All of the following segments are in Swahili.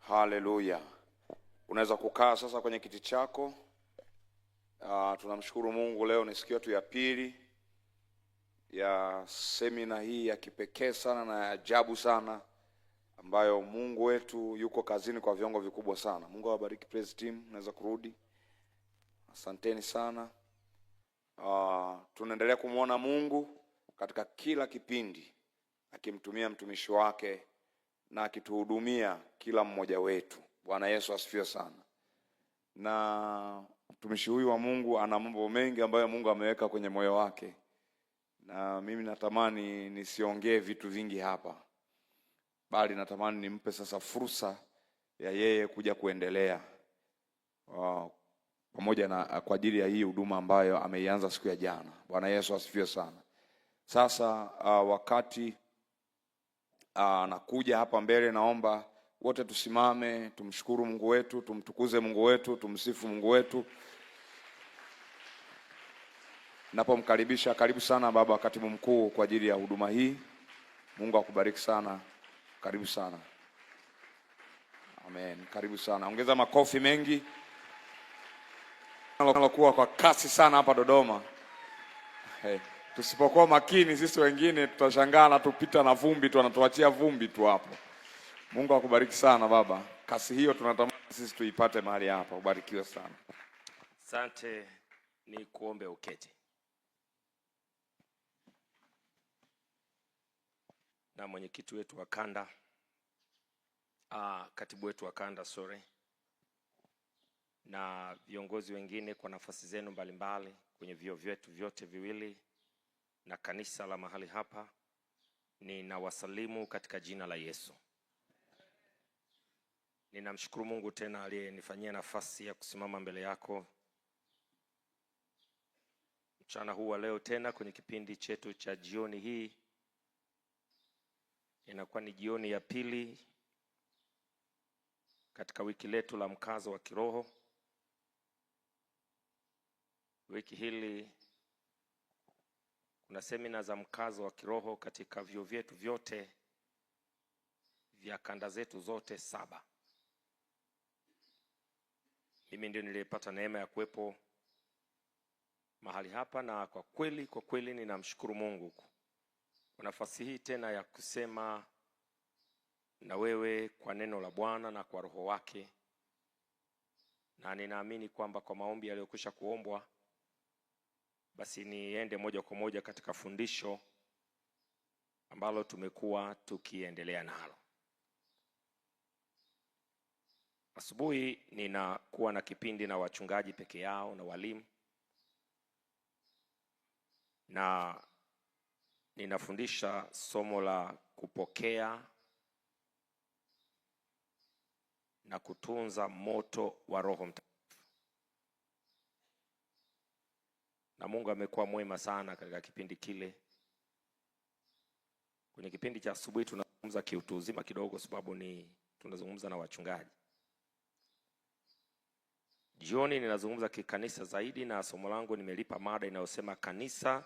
Haleluya. Unaweza kukaa sasa kwenye kiti chako. Tunamshukuru Mungu, leo ni siku yetu ya pili ya semina hii ya kipekee sana na ya ajabu sana, ambayo Mungu wetu yuko kazini kwa viwango vikubwa sana. Mungu awabariki praise team, unaweza kurudi. Asanteni sana. Tunaendelea kumuona Mungu katika kila kipindi akimtumia mtumishi wake na akituhudumia kila mmoja wetu. Bwana Yesu asifiwe sana. Na mtumishi huyu wa Mungu ana mambo mengi ambayo Mungu ameweka kwenye moyo wake, na mimi natamani nisiongee vitu vingi hapa, bali natamani nimpe sasa fursa ya yeye kuja kuendelea pamoja na kwa ajili ya hii huduma ambayo ameianza siku ya jana. Bwana Yesu asifiwe sana. Sasa wakati nakuja hapa mbele, naomba wote tusimame, tumshukuru Mungu wetu, tumtukuze Mungu wetu, tumsifu Mungu wetu. Napomkaribisha, karibu sana baba katibu mkuu kwa ajili ya huduma hii. Mungu akubariki sana. Karibu sana. Amen. Karibu sana. Ongeza makofi mengi. Tunalokuwa kwa kasi sana hapa Dodoma. Tusipokuwa makini sisi wengine tutashangaa na tupita na vumbi tu, anatuachia vumbi tu hapo. Mungu akubariki sana baba. Kasi hiyo tunatamani sisi tuipate mahali hapa. Ubarikiwe sana. Asante, ni kuombe uketi. Na mwenyekiti wetu wa kanda, katibu wetu wa kanda, na viongozi wengine kwa nafasi zenu mbalimbali kwenye vyuo vyetu vyote viwili na kanisa la mahali hapa, ninawasalimu katika jina la Yesu. Ninamshukuru Mungu tena aliyenifanyia nafasi ya kusimama mbele yako mchana huu wa leo tena kwenye kipindi chetu cha jioni hii. Inakuwa ni jioni ya pili katika wiki letu la mkazo wa kiroho. Wiki hili kuna semina za mkazo wa kiroho katika vyuo vyetu vyote vya kanda zetu zote 7. Mimi ndio nilipata neema ya kuwepo mahali hapa, na kwa kweli ninamshukuru Mungu kwa nafasi hii tena ya kusema na wewe kwa neno la Bwana na kwa roho wake. Na ninaamini kwamba kwa maombi yaliyokwisha kuombwa, basi niende moja kwa moja katika fundisho ambalo tumekuwa tukiendelea nalo. Asubuhi ninakuwa na kipindi na wachungaji peke yao na walimu, na ninafundisha somo la kupokea na kutunza moto wa Roho Mtakatifu. Na Mungu amekuwa mwema sana katika kipindi kile. Kwenye kipindi cha asubuhi tunazungumza kiutu uzima kidogo, sababu tunazungumza na wachungaji. Jioni ninazungumza kikanisa zaidi, na somo langu nimelipa mada inayosema kanisa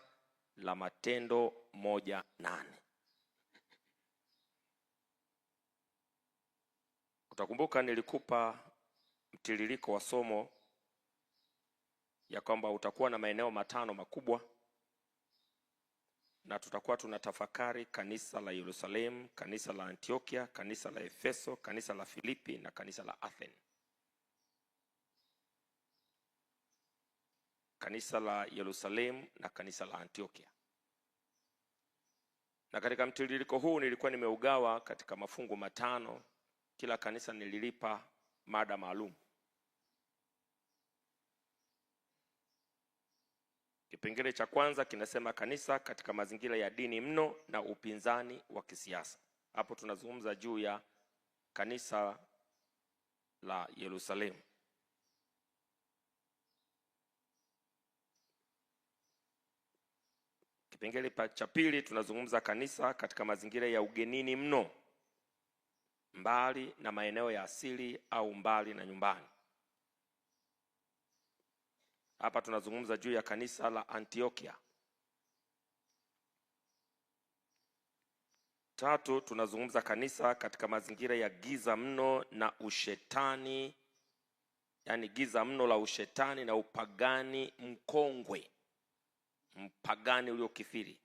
la Matendo 1:8. Utakumbuka nilikupa mtiririko wa somo ya kwamba utakuwa na maeneo 5 makubwa, na tutakuwa tunatafakari kanisa la Yerusalemu, kanisa la Antiokia, kanisa la Efeso, kanisa la Filipi na kanisa la Athens. Kanisa la Yerusalemu na kanisa la Antiokia. Na katika mtiririko huu nilikuwa nimeugawa katika mafungu 5. Kila kanisa nililipa mada maalum. Kipengele cha kwanza kinasema kanisa katika mazingira ya dini mno na upinzani wa kisiasa. Hapo tunazungumza juu ya kanisa la Yerusalemu. Kipengele cha pili tunazungumza kanisa katika mazingira ya ugenini mno, mbali na maeneo ya asili au mbali na nyumbani. Hapa tunazungumza juu ya kanisa la Antiokia. 3 tunazungumza kanisa katika mazingira ya giza mno na ushetani, yaani giza mno la ushetani na upagani mkongwe, mpagani uliokithiri.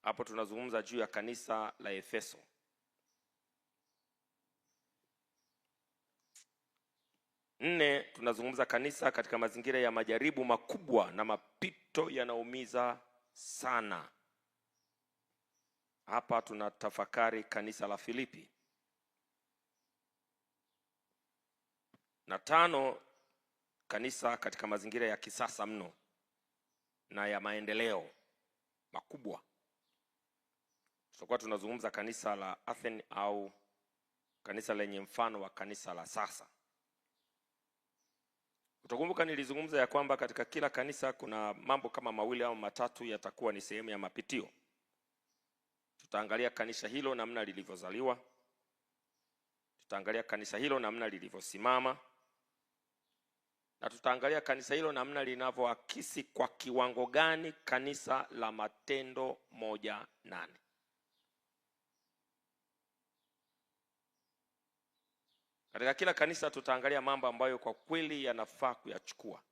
Hapo tunazungumza juu ya kanisa la Efeso. 4 tunazungumza kanisa katika mazingira ya majaribu makubwa na mapito yanaumiza sana. Hapa tunatafakari kanisa la Filipi. Na 5 kanisa katika mazingira ya kisasa mno na ya maendeleo makubwa. Tutakuwa tunazungumza kanisa la Athens au kanisa lenye mfano wa kanisa la sasa. Utakumbuka nilizungumza ya kwamba katika kila kanisa kuna mambo kama 2 au 3 yatakuwa ni sehemu ya mapitio. Tutaangalia kanisa hilo namna lilivyozaliwa. Tutaangalia kanisa hilo namna lilivyosimama. Na tutaangalia kanisa hilo namna linavyoakisi kwa kiwango gani kanisa la Matendo 1:8. Katika kila kanisa tutaangalia mambo ambayo kwa kweli yanafaa kuyachukua.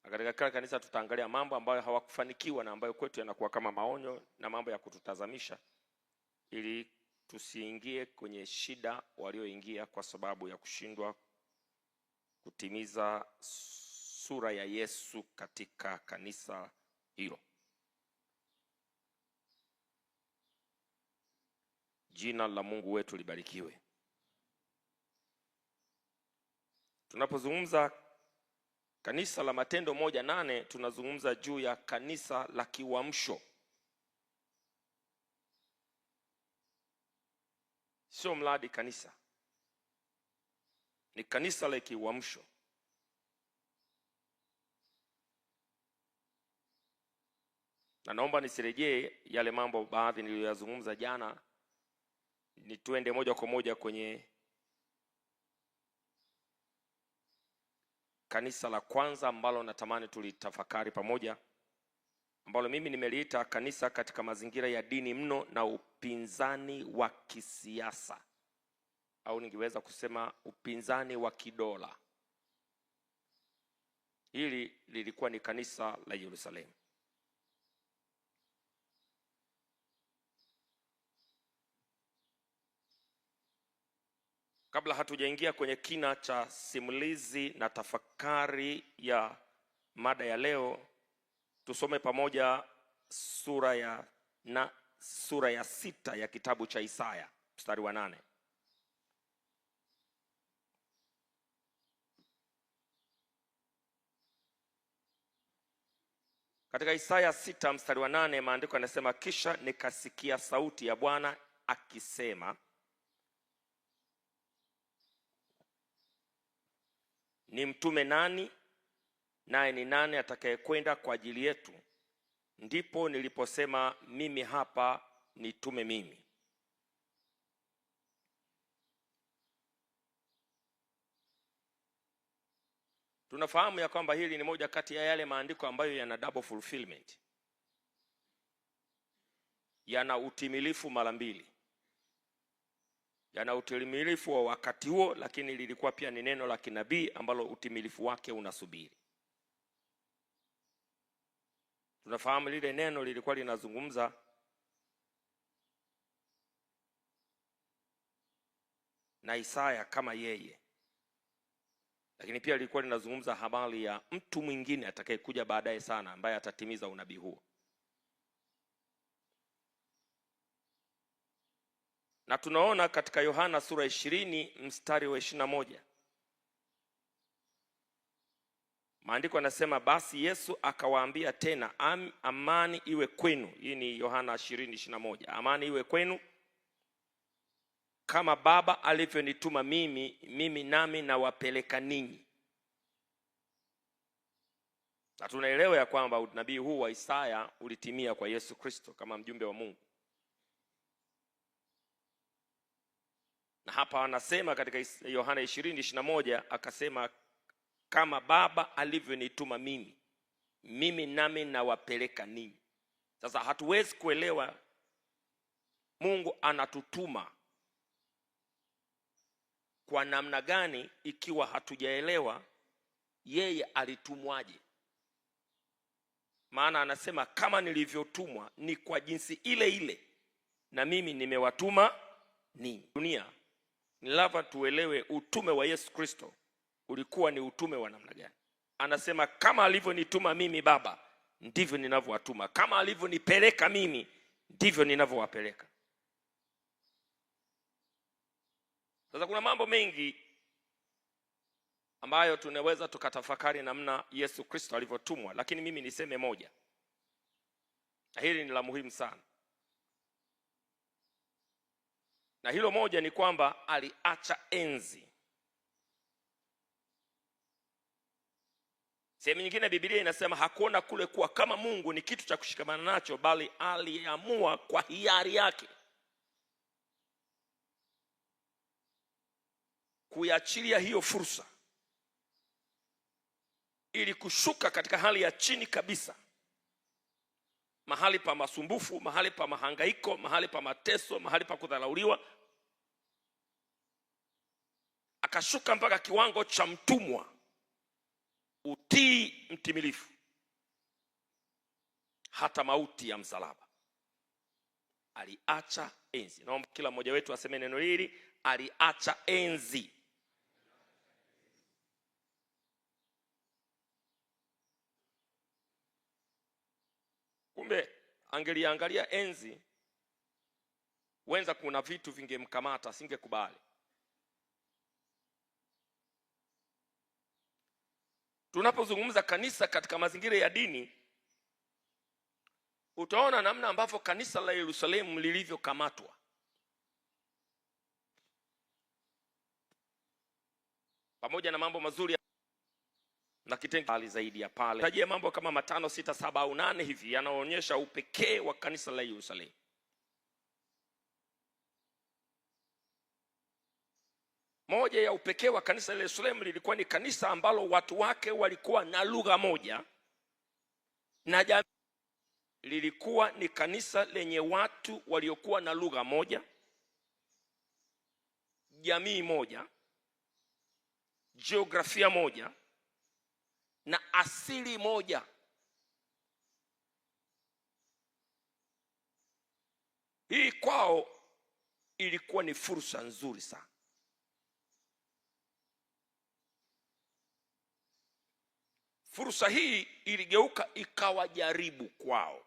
Na katika kila kanisa tutaangalia mambo ambayo hawakufanikiwa na ambayo kwetu yanakuwa kama maonyo na mambo ya kututazamisha, ili tusiingie kwenye shida walioingia kwa sababu ya kushindwa kutimiza sura ya Yesu katika kanisa hilo. Jina la Mungu wetu libarikiwe. Tunapozungumza kanisa la Matendo 1:8 tunazungumza juu ya kanisa la kiuamsho. Sio mradi kanisa. Ni kanisa la kiuamsho. Na naomba nisirejee yale mambo baadhi niliyozungumza jana. Tuende moja kwa moja kwenye kanisa la kwanza ambalo natamani tulitafakari pamoja, ambalo mimi nimeliita kanisa katika mazingira ya dini mno na upinzani wa kisiasa, au ningeweza kusema upinzani wa kidola. Hili lilikuwa ni kanisa la Yerusalemu. Kabla hatujaingia kwenye kina cha simulizi na tafakari ya mada ya leo, tusome pamoja sura ya 6 ya kitabu cha Isaya mstari wa 8. Katika Isaya 6 mstari wa 8 maandiko yanasema, kisha nikasikia sauti ya Bwana akisema, ni mtume nani, naye ni nani atakayekwenda kwa ajili yetu? Ndipo niliposema, mimi hapa, nitume mimi. Tunafahamu ya kwamba hili ni moja kati ya yale maandiko ambayo yana double fulfillment, yana utimilifu mara mbili. Yana utimilifu wa wakati huo, lakini lilikuwa pia ni neno la kinabii ambalo utimilifu wake unasubiri. Tunafahamu lile neno lilikuwa linazungumza na Isaya kama yeye, lakini pia lilikuwa linazungumza habari ya mtu mwingine atakayekuja baadaye sana ambaye atatimiza unabii huo. Na tunaona katika Yohana sura 20 mstari wa 21. Maandiko yanasema, basi Yesu akawaambia tena, amani iwe kwenu. Hii ni Yohana 20:21. Amani iwe kwenu. Kama Baba alivyonituma mimi nami nawapeleka ninyi. Na tunaelewa ya kwamba unabii huu wa Isaya ulitimia kwa Yesu Kristo kama mjumbe wa Mungu. Na hapa anasema katika Yohana 20:21 akasema, kama Baba alivyonituma mimi nami nawapeleka ninyi. Sasa hatuwezi kuelewa Mungu anatutuma kwa namna gani ikiwa hatujaelewa yeye alitumwaje? Maana anasema kama nilivyotumwa ni kwa jinsi ile ile na mimi nimewatuma ninyi. Dunia ni lazima tuelewe utume wa Yesu Kristo ulikuwa ni utume wa namna gani. Anasema kama alivyonituma mimi Baba ndivyo ninavyowatuma, kama alivyonipeleka mimi ndivyo ninavyowapeleka. Sasa kuna mambo mengi ambayo tunaweza tukatafakari namna Yesu Kristo alivyotumwa, lakini mimi niseme moja, na hili ni la muhimu sana, na hilo moja ni kwamba aliacha enzi. Sehemu nyingine Biblia inasema hakuona kule kuwa kama Mungu ni kitu cha kushikamana nacho, bali aliamua kwa hiari yake kuiachilia hiyo fursa ili kushuka katika hali ya chini kabisa, mahali pa masumbufu, mahali pa mahangaiko, mahali pa mateso, mahali pa kudharauliwa. Akashuka mpaka kiwango cha mtumwa, utii mtimilifu, hata mauti ya msalaba. Aliacha enzi. Naomba kila mmoja wetu aseme neno hili, aliacha enzi. Kumbe angeliangalia enzi, wenza kuna vitu vingemkamata, asingekubali. Tunapozungumza kanisa katika mazingira ya dini, utaona namna ambavyo kanisa la Yerusalemu lilivyokamatwa. Pamoja na mambo mazuri na kitengo zaidi ya pale, tajia mambo kama 5, 6, 7 au 8 hivi yanaonyesha upekee wa kanisa la Yerusalemu. Moja ya upekee wa kanisa la Yerusalemu lilikuwa ni kanisa ambalo watu wake walikuwa na lugha moja na jamii. Lilikuwa ni kanisa lenye watu waliokuwa na lugha moja, jamii moja, jiografia moja na asili moja. Hii kwao ilikuwa ni fursa nzuri sana. Fursa hii iligeuka ikawa jaribu kwao.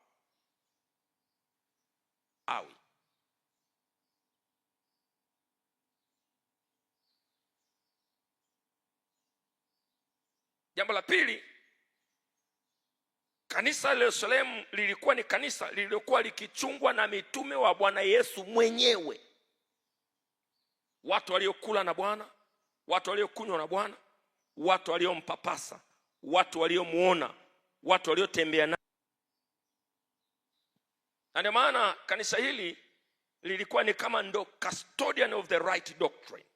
Jambo la pili, kanisa la Yerusalemu lilikuwa ni kanisa lililokuwa likichungwa na mitume wa Bwana Yesu mwenyewe. Watu waliokula na Bwana, watu waliokunywa na Bwana, watu waliompapasa, watu waliomuona, watu waliotembea naye. Na ndio maana kanisa hili lilikuwa ni kama ndo custodian of the right doctrine.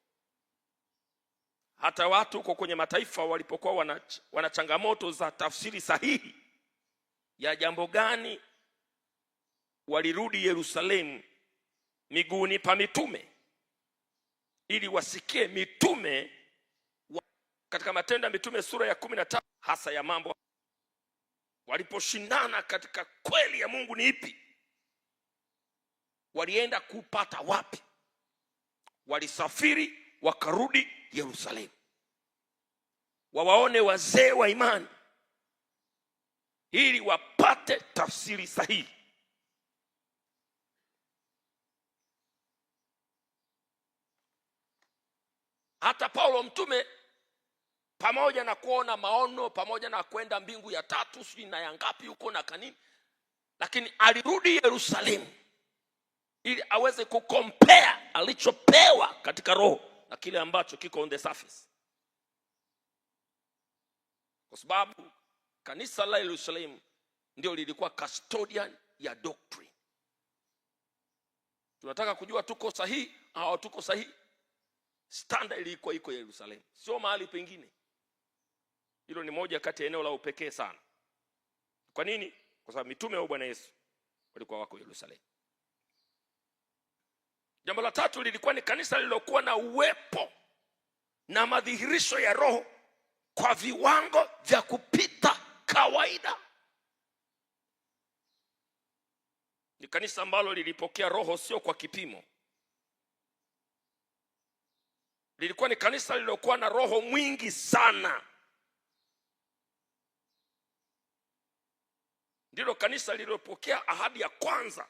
Hata watu huko kwenye mataifa walipokuwa wana changamoto za tafsiri sahihi ya jambo gani, walirudi Yerusalemu miguuni pa mitume ili wasikie mitume. Katika Matendo ya Mitume sura ya 13 hasa ya mambo waliposhindana katika kweli ya Mungu ni ipi, walienda kupata wapi, walisafiri wakarudi Yerusalemu wawaone wazee wa imani ili wapate tafsiri sahihi. Hata Paulo mtume, pamoja na kuona maono, pamoja na kwenda mbingu ya 3 sijui na ya ngapi huko na kanini, lakini alirudi Yerusalemu ili aweze kucompare alichopewa katika roho na kile ambacho kiko on the surface. Kwa sababu kanisa la Yerusalemu ndio lilikuwa custodian ya doctrine. Tunataka kujua tuko sahihi au tuko sahihi, standard ilikuwa iko Yerusalemu, sio mahali pengine. Hilo ni moja kati ya eneo la upekee sana. Kwa nini? Kwa sababu mitume wa Bwana Yesu walikuwa wako Yerusalemu. Jambo la tatu lilikuwa ni kanisa lililokuwa na uwepo na madhihirisho ya Roho kwa viwango vya kupita kawaida. Ni kanisa ambalo lilipokea Roho sio kwa kipimo. Lilikuwa ni kanisa lililokuwa na Roho mwingi sana. Ndilo kanisa lililopokea ahadi ya kwanza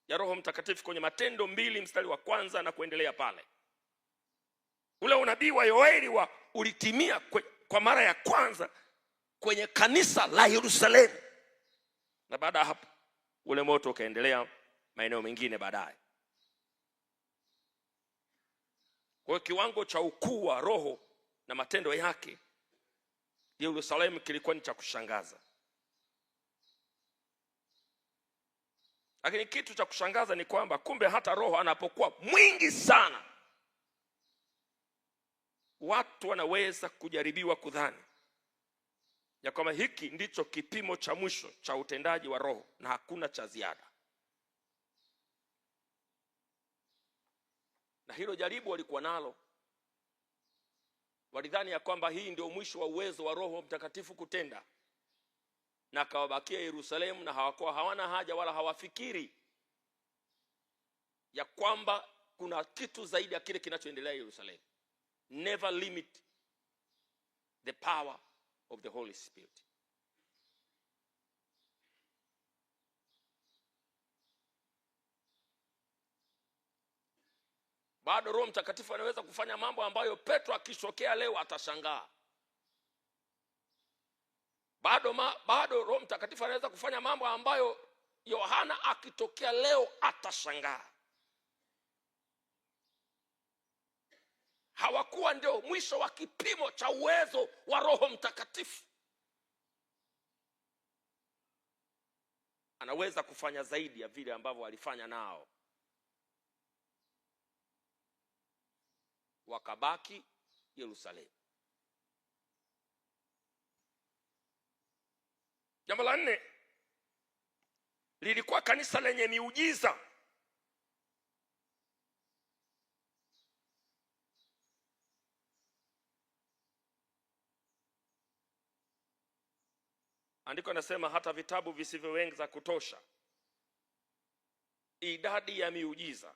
ya Roho Mtakatifu kwenye Matendo 2 mstari wa kwanza na kuendelea pale. Ule unabii wa Yoeli ulitimia kwa mara ya kwanza kwenye kanisa la Yerusalemu. Na baada ya hapo ule moto ukaendelea maeneo mengine baadaye. Kwa kiwango cha ukuu wa Roho na matendo yake, Yerusalemu kilikuwa ni cha kushangaza. Lakini kitu cha kushangaza ni kwamba kumbe hata Roho anapokuwa mwingi sana, watu wanaweza kujaribiwa kudhani ya kwamba hiki ndicho kipimo cha mwisho cha utendaji wa Roho na hakuna cha ziada. Na hilo jaribu walikuwa nalo. Walidhani ya kwamba hii ndio mwisho wa uwezo wa Roho Mtakatifu kutenda, na akawabakia Yerusalemu, na hawana haja wala hawafikiri ya kwamba kuna kitu zaidi ya kile kinachoendelea Yerusalemu. Never limit the power of the Holy Spirit. Bado Roho Mtakatifu anaweza kufanya mambo ambayo Petro akishokea leo atashangaa. Bado Roho Mtakatifu anaweza kufanya mambo ambayo Yohana akitokea leo atashangaa. Hawakuwa ndio mwisho wa kipimo cha uwezo wa Roho Mtakatifu. Anaweza kufanya zaidi ya vile ambavyo alifanya nao. Wakabaki Yerusalemu. Jambo la 4, lilikuwa kanisa lenye miujiza. Andiko nasema hata vitabu visivyoweza kutosha idadi ya miujiza.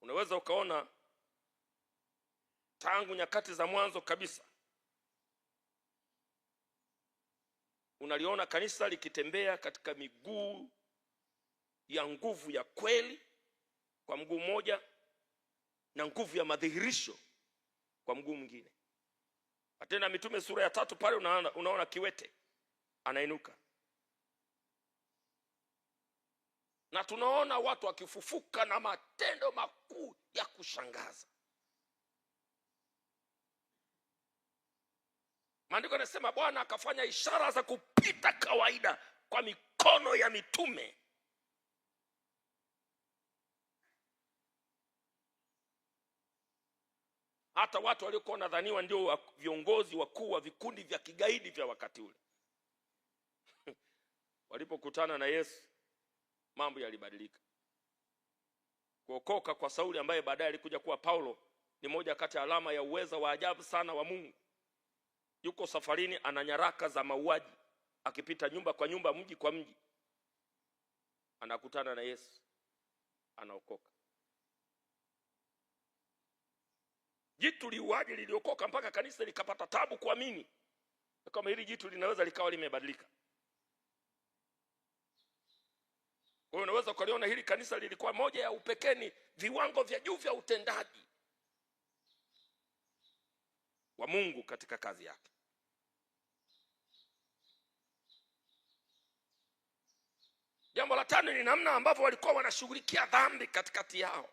Unaweza ukaona tangu nyakati za mwanzo kabisa, unaliona kanisa likitembea katika miguu ya nguvu ya kweli kwa mguu mmoja, na nguvu ya madhihirisho kwa mguu mwingine. Matendo ya Mitume sura ya 3 pale unaona kiwete anainuka. Na tunaona watu wakifufuka na matendo makuu ya kushangaza. Maandiko yanasema Bwana akafanya ishara za kupita kawaida kwa mikono ya mitume. Hata watu waliokuwa wanadhaniwa ndio viongozi wakuu wa vikundi vya kigaidi vya wakati ule walipokutana na Yesu, mambo yalibadilika. Kuokoka kwa Sauli ambaye baadaye alikuja kuwa Paulo ni moja kati ya alama ya uweza wa ajabu sana wa Mungu. Yuko safarini, ana nyaraka za mauaji, akipita nyumba kwa nyumba, mji kwa mji, anakutana na Yesu, anaokoka. Jitu liuaji liliokoka mpaka kanisa likapata tabu kuamini kama hili jitu linaweza likawa limebadilika. Kwa hiyo unaweza ukaliona hili kanisa lilikuwa moja ya upekeni, viwango vya juu vya utendaji wa Mungu katika kazi yake. Jambo la 5 ni namna ambavyo walikuwa wanashughulikia dhambi katikati yao.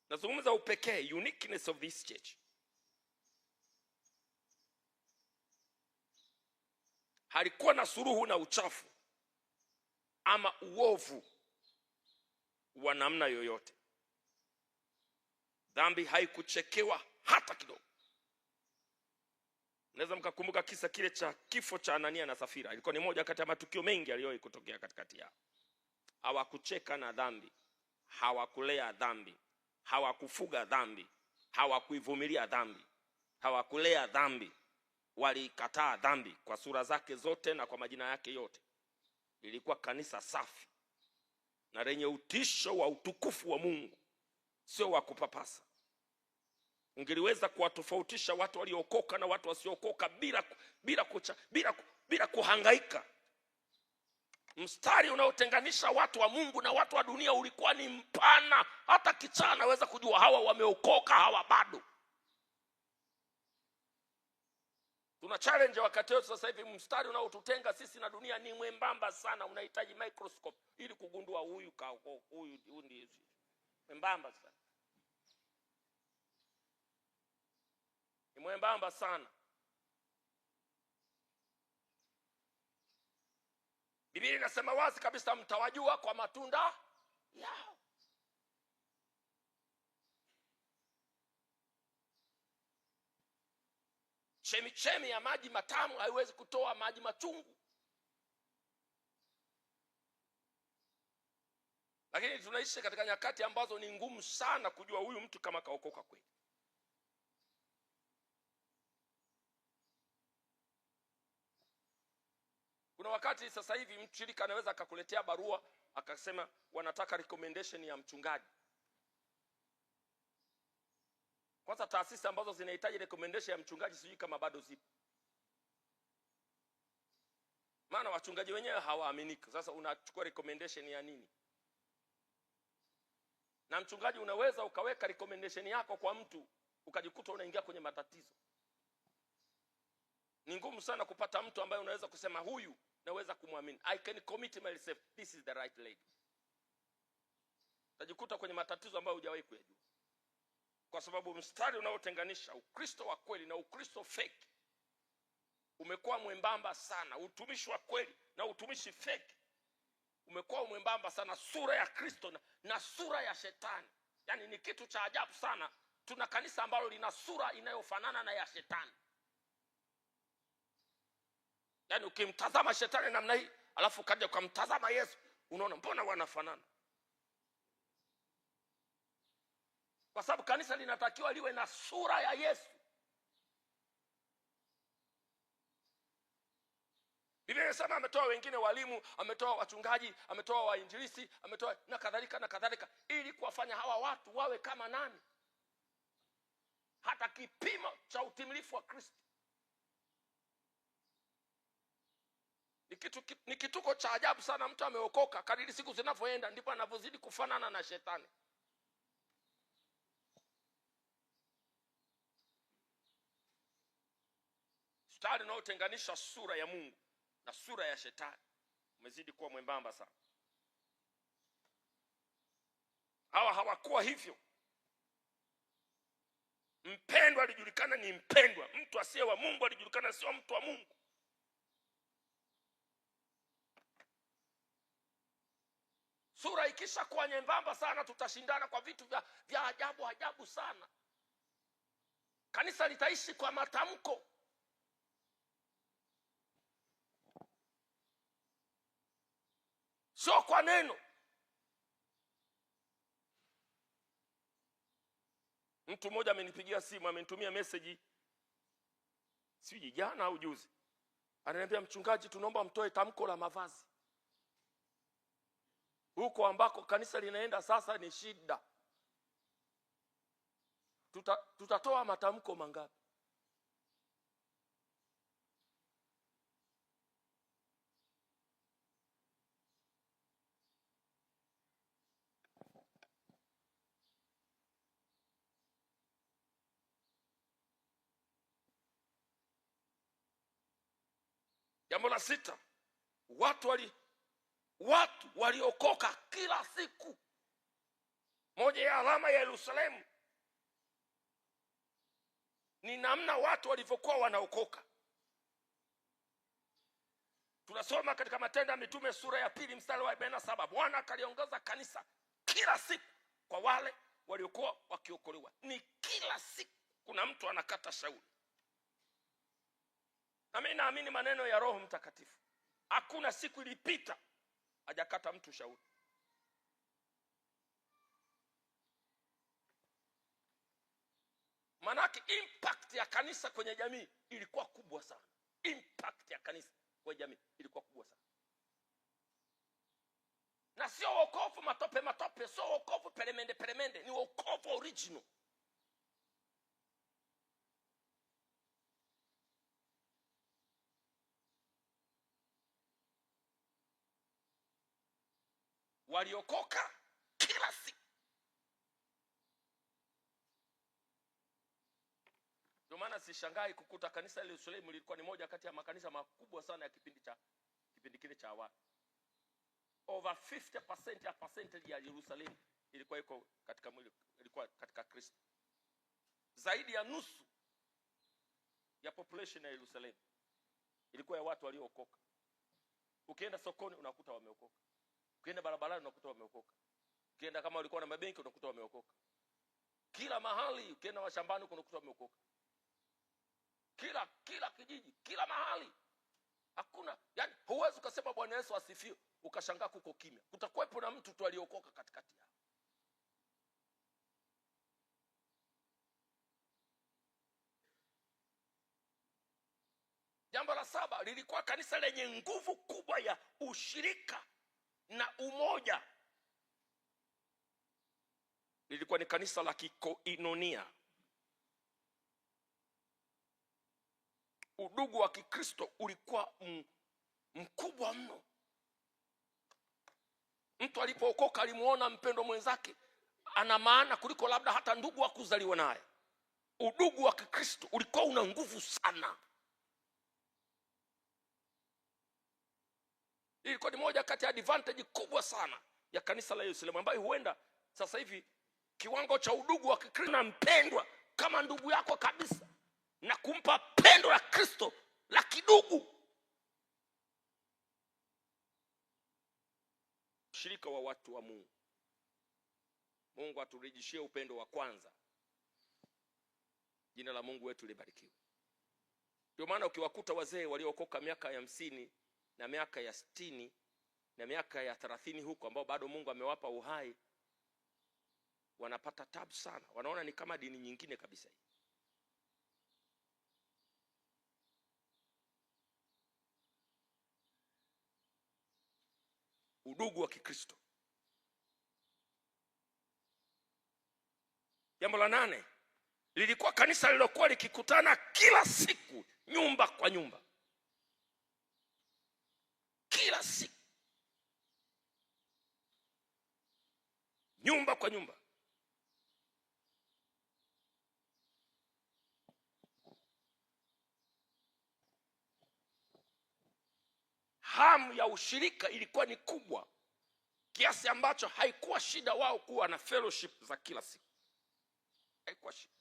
Nazungumza upekee, uniqueness of this church. Halikuwa na suruhu na uchafu ama uovu wa namna yoyote. Dhambi haikuchekewa hata kidogo. Naweza mkakumbuka kisa kile cha kifo cha Anania na Safira. Ilikuwa ni moja kati ya matukio mengi yaliyowahi kutokea katikati yao. hawakucheka na dhambi, hawakulea dhambi, hawakufuga dhambi, hawakuivumilia dhambi, hawakulea dhambi. Walikataa dhambi kwa sura zake zote na kwa majina yake yote. Lilikuwa kanisa safi na lenye utisho wa utukufu wa Mungu, sio wa kupapasa. Ungeliweza kuwatofautisha watu waliokoka na watu wasiokoka bila kuhangaika. Mstari unaotenganisha watu wa Mungu na watu wa dunia ulikuwa ni mpana, hata kichaa anaweza kujua hawa wameokoka, hawa bado. Tuna challenge wakati wetu sasa hivi. Mstari unaotutenga sisi na dunia ni mwembamba sana, unahitaji microscope ili kugundua huyu ndiye mwembamba sana. Ni mwembamba sana. Biblia inasema wazi kabisa, mtawajua kwa matunda yao. Chemichemi ya maji matamu haiwezi kutoa maji machungu. Lakini tunaishi katika nyakati ambazo ni ngumu sana kujua huyu mtu kama kaokoka kweli. Kuna wakati sasa hivi mshirika anaweza akakuletea barua akasema wanataka recommendation ya mchungaji. Kwanza taasisi ambazo zinahitaji recommendation ya mchungaji sijui kama bado zipo. Maana wachungaji wenyewe hawaaminiki. Sasa unachukua recommendation ya nini? Na mchungaji unaweza ukaweka recommendation yako kwa mtu ukajikuta unaingia kwenye matatizo. Ni ngumu sana kupata mtu ambaye unaweza kusema huyu naweza kumwamini. I can commit myself, this is the right lady. Utajikuta kwenye matatizo ambayo hujawahi kuyajua. Kwa sababu mstari unaotenganisha Ukristo wa kweli na Ukristo fake umekuwa mwembamba sana. Utumishi wa kweli na utumishi fake umekuwa mwembamba sana. Sura ya Kristo na sura ya shetani. Yaani ni kitu cha ajabu sana. Tuna kanisa ambalo lina sura inayofanana na ya shetani. Yaani ukimtazama shetani namna hii, alafu kaja ukamtazama Yesu, unaona mbona wanafanana? Kwa sababu kanisa linatakiwa liwe na sura ya Yesu. Biblia inasema ametoa wengine walimu, ametoa wachungaji, ametoa wainjilisti, ametoa na kadhalika ili kuwafanya hawa watu wawe kama nani? Hata kipimo cha utimilifu wa Kristo. Ni kituko cha ajabu sana. Mtu ameokoka, kadiri siku zinavyoenda ndipo anavyozidi kufanana na shetani. Mstari unaotenganisha sura ya Mungu na sura ya shetani umezidi kuwa mwembamba sana. Hawa hawakuwa hivyo. Mpendwa alijulikana ni mpendwa. Mtu asiye wa Mungu alijulikana sio mtu wa Mungu. Sura ikisha kuwa nyembamba sana, tutashindana kwa vitu vya ajabu sana. Kanisa litaishi kwa matamko, sio kwa neno. Mtu mmoja amenipigia simu, amenitumia message sijui jana au juzi. Ananiambia, mchungaji, tunaomba mtoe tamko la mavazi. Huko ambako kanisa linaenda sasa ni shida. Tutatoa matamko mangapi? Jambo la 6, watu waliokoka kila siku. Moja ya alama ya Yerusalemu ni namna watu walivyokuwa wanaokoka. Tunasoma katika Matendo ya Mitume sura ya 2 mstari wa 47. Bwana akaliongoza kanisa kila siku kwa wale waliokuwa wakiokolewa. Ni kila siku kuna mtu anakata shauri. Na mimi naamini maneno ya Roho Mtakatifu. Hakuna siku ilipita hajakata mtu shauri. Manake impact ya kanisa kwenye jamii ilikuwa kubwa sana. Impact ya kanisa kwenye jamii ilikuwa kubwa sana. Na sio wokovu matope matope, sio wokovu peremende peremende, ni wokovu original. Waliokoka kila siku. Ndio maana sishangai kukuta kanisa la Yerusalemu lilikuwa ni moja kati ya makanisa makubwa sana ya kipindi kile cha awali. Over 50% ya percentage ya Yerusalemu ilikuwa iko katika mwili, ilikuwa katika Kristo. Zaidi ya nusu ya population ya Yerusalemu ilikuwa ya watu waliookoka. Ukienda sokoni unakuta wameokoka. Ukienda barabarani unakuta wameokoka. Ukienda kama walikuwa na mabenki unakuta wameokoka. Kila mahali, ukienda mashambani unakuta wameokoka. Kila kijiji, kila mahali. Hakuna, yani huwezi ukasema Bwana Yesu asifiwe ukashangaa kuko kimya. Kutakuwepo na mtu tu aliokoka katikati yao. Jambo la 7, lilikuwa kanisa lenye nguvu kubwa ya ushirika na umoja. Lilikuwa ni kanisa la kikoinonia. Udugu wa Kikristo ulikuwa mkubwa mno. Mtu alipookoka alimuona mpendo mwenzake ana maana kuliko labda hata ndugu wa kuzaliwa naye. Udugu wa Kikristo ulikuwa una nguvu sana. Ilikuwa ni moja kati ya advantage kubwa sana ya kanisa la Yerusalemu, ambayo huenda sasa hivi kiwango cha udugu wa Kikristo na mpendwa kama ndugu yako kabisa na kumpa pendo la Kristo la kidugu. Ushirika wa watu wa Mungu. Mungu aturejeshie upendo wa kwanza. Jina la Mungu wetu libarikiwe. Ndio maana ukiwakuta wazee waliokoka miaka ya 50 na miaka ya 60 na miaka ya 30 huko, ambao bado Mungu amewapa uhai, wanapata tabu sana. Wanaona ni kama dini nyingine kabisa hii. Udugu wa Kikristo. Jambo la 8, lilikuwa kanisa lilokuwa likikutana kila siku, nyumba kwa nyumba. Kila siku, nyumba kwa nyumba. Hamu ya ushirika ilikuwa ni kubwa kiasi ambacho haikuwa shida wao kuwa na fellowship za kila siku. Haikuwa shida.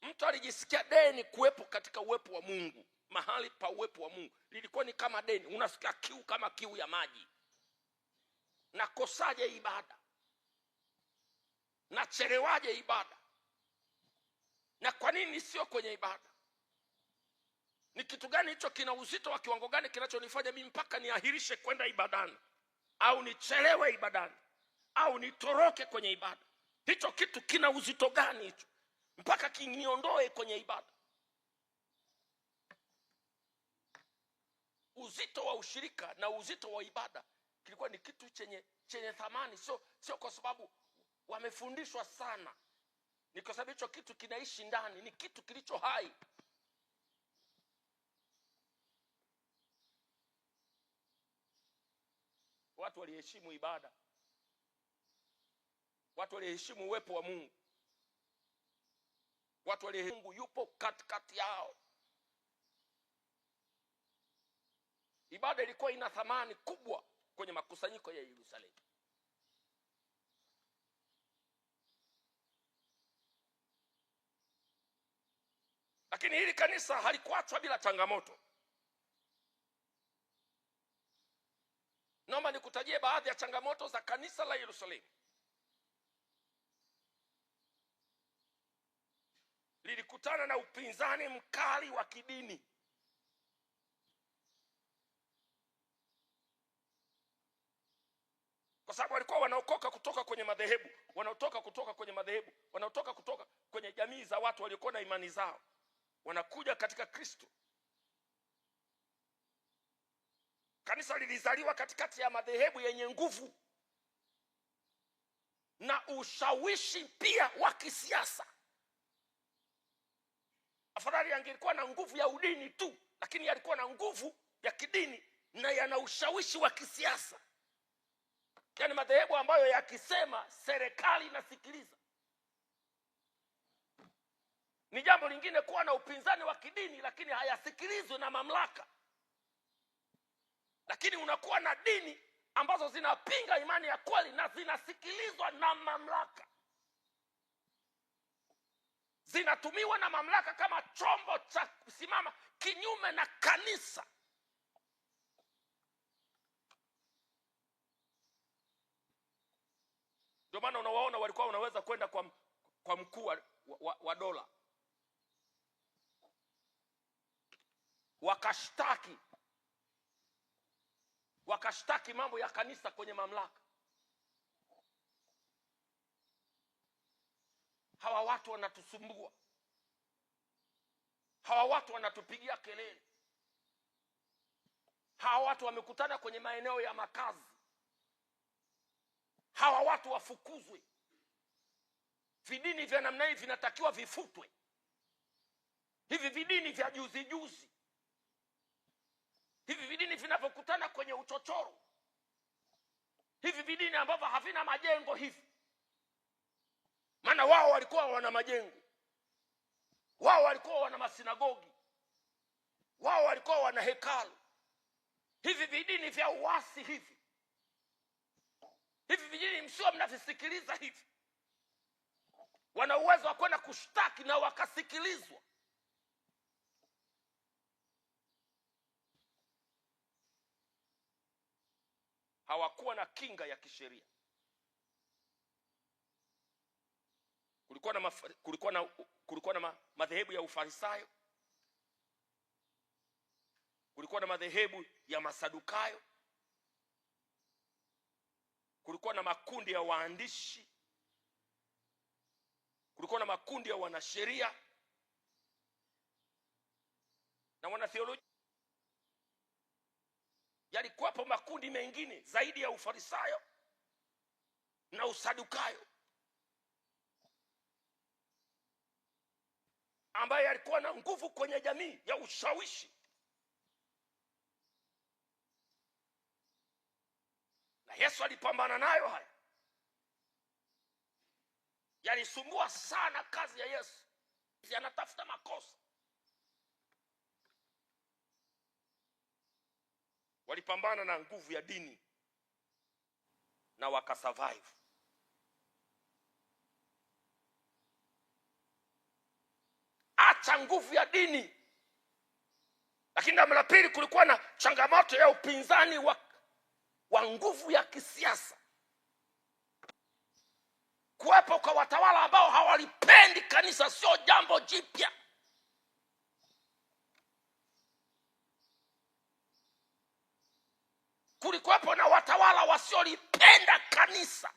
Mtu alijisikia deni kuwepo katika uwepo wa Mungu. Mahali pa uwepo wa Mungu lilikuwa ni kama deni. Unasikia kiu kama kiu ya maji. Nakosaje ibada? Nachelewaje ibada? Na kwa nini sio kwenye ibada? Ni kitu gani hicho kina uzito wa kiwango gani kinachonifanya mimi mpaka niahirishe kwenda ibadani, au nichelewe ibadani, au nitoroke kwenye ibada? Hicho kitu kina uzito gani hicho mpaka kiniondoe kwenye ibada? Uzito wa ushirika na uzito wa ibada kilikuwa ni kitu chenye thamani. Sio kwa sababu wamefundishwa sana, ni kwa sababu hicho kitu kinaishi ndani, ni kitu kilicho hai. Watu waliheshimu ibada. Watu waliheshimu uwepo wa Mungu. Watu waliheshimu Mungu yupo katikati yao. Ibada ilikuwa ina thamani kubwa kwenye makusanyiko ya Yerusalemu. Lakini hili kanisa halikuachwa bila changamoto. Naomba nikutajie baadhi ya changamoto za kanisa la Yerusalemu. Lilikutana na upinzani mkali wa kidini. Kwa sababu walikuwa wanaokoka kutoka kwenye madhehebu, wanaotoka kutoka kwenye jamii za watu waliokuwa na imani zao, wanakuja katika Kristo. Kanisa lilizaliwa katikati ya madhehebu yenye nguvu na ushawishi pia wa kisiasa. Afadhali angekuwa na nguvu ya udini tu, lakini yalikuwa na nguvu ya kidini na yana ushawishi wa kisiasa. Yaani madhehebu ambayo yakisema serikali inasikiliza. Ni jambo lingine kuwa na upinzani wa kidini lakini hayasikilizwi na mamlaka. Lakini unakuwa na dini ambazo zinapinga imani ya kweli na zinasikilizwa na mamlaka. Zinatumiwa na mamlaka kama chombo cha kusimama kinyume na kanisa. Ndio maana unawaona walikuwa wanaweza kwenda kwa mkuu wa dola wakashtaki mambo ya kanisa kwenye mamlaka. Hawa watu wanatusumbua, hawa watu wanatupigia kelele, hawa watu wamekutana kwenye maeneo ya makazi, hawa watu wafukuzwe. Vidini vya namna hii vinatakiwa vifutwe. Hivi vidini vya juzi juzi, hivi vidini vinavyokutana kwenye uchochoro, hivi vidini ambavyo havina majengo hivi. Maana wao walikuwa wana majengo, wao walikuwa wana masinagogi, wao walikuwa wana hekalu. Hivi vidini vya uasi hivi vidini msio mnavisikiliza hivi, wana uwezo wa kwenda kushtaki na wakasikilizwa. Hawakuwa na kinga ya kisheria. Kulikuwa na madhehebu ya Ufarisayo, kulikuwa na madhehebu ya Masadukayo, kulikuwa na makundi ya waandishi, kulikuwa na makundi ya wanasheria na wanatheolojia. Yalikuwapo makundi mengine zaidi ya Ufarisayo na Usadukayo ambaye yalikuwa na nguvu kwenye jamii ya ushawishi. Na Yesu alipambana nayo haya. Yalisumbua sana kazi ya Yesu. Yanatafuta makosa. Walipambana na nguvu ya dini na wakasurvive. Acha nguvu ya dini. Lakini jambo la pili, kulikuwa na changamoto ya upinzani wa nguvu ya kisiasa. Kuwepo kwa watawala ambao hawalipendi kanisa sio jambo jipya. Kulikuwepo na watawala wasiolipenda kanisa.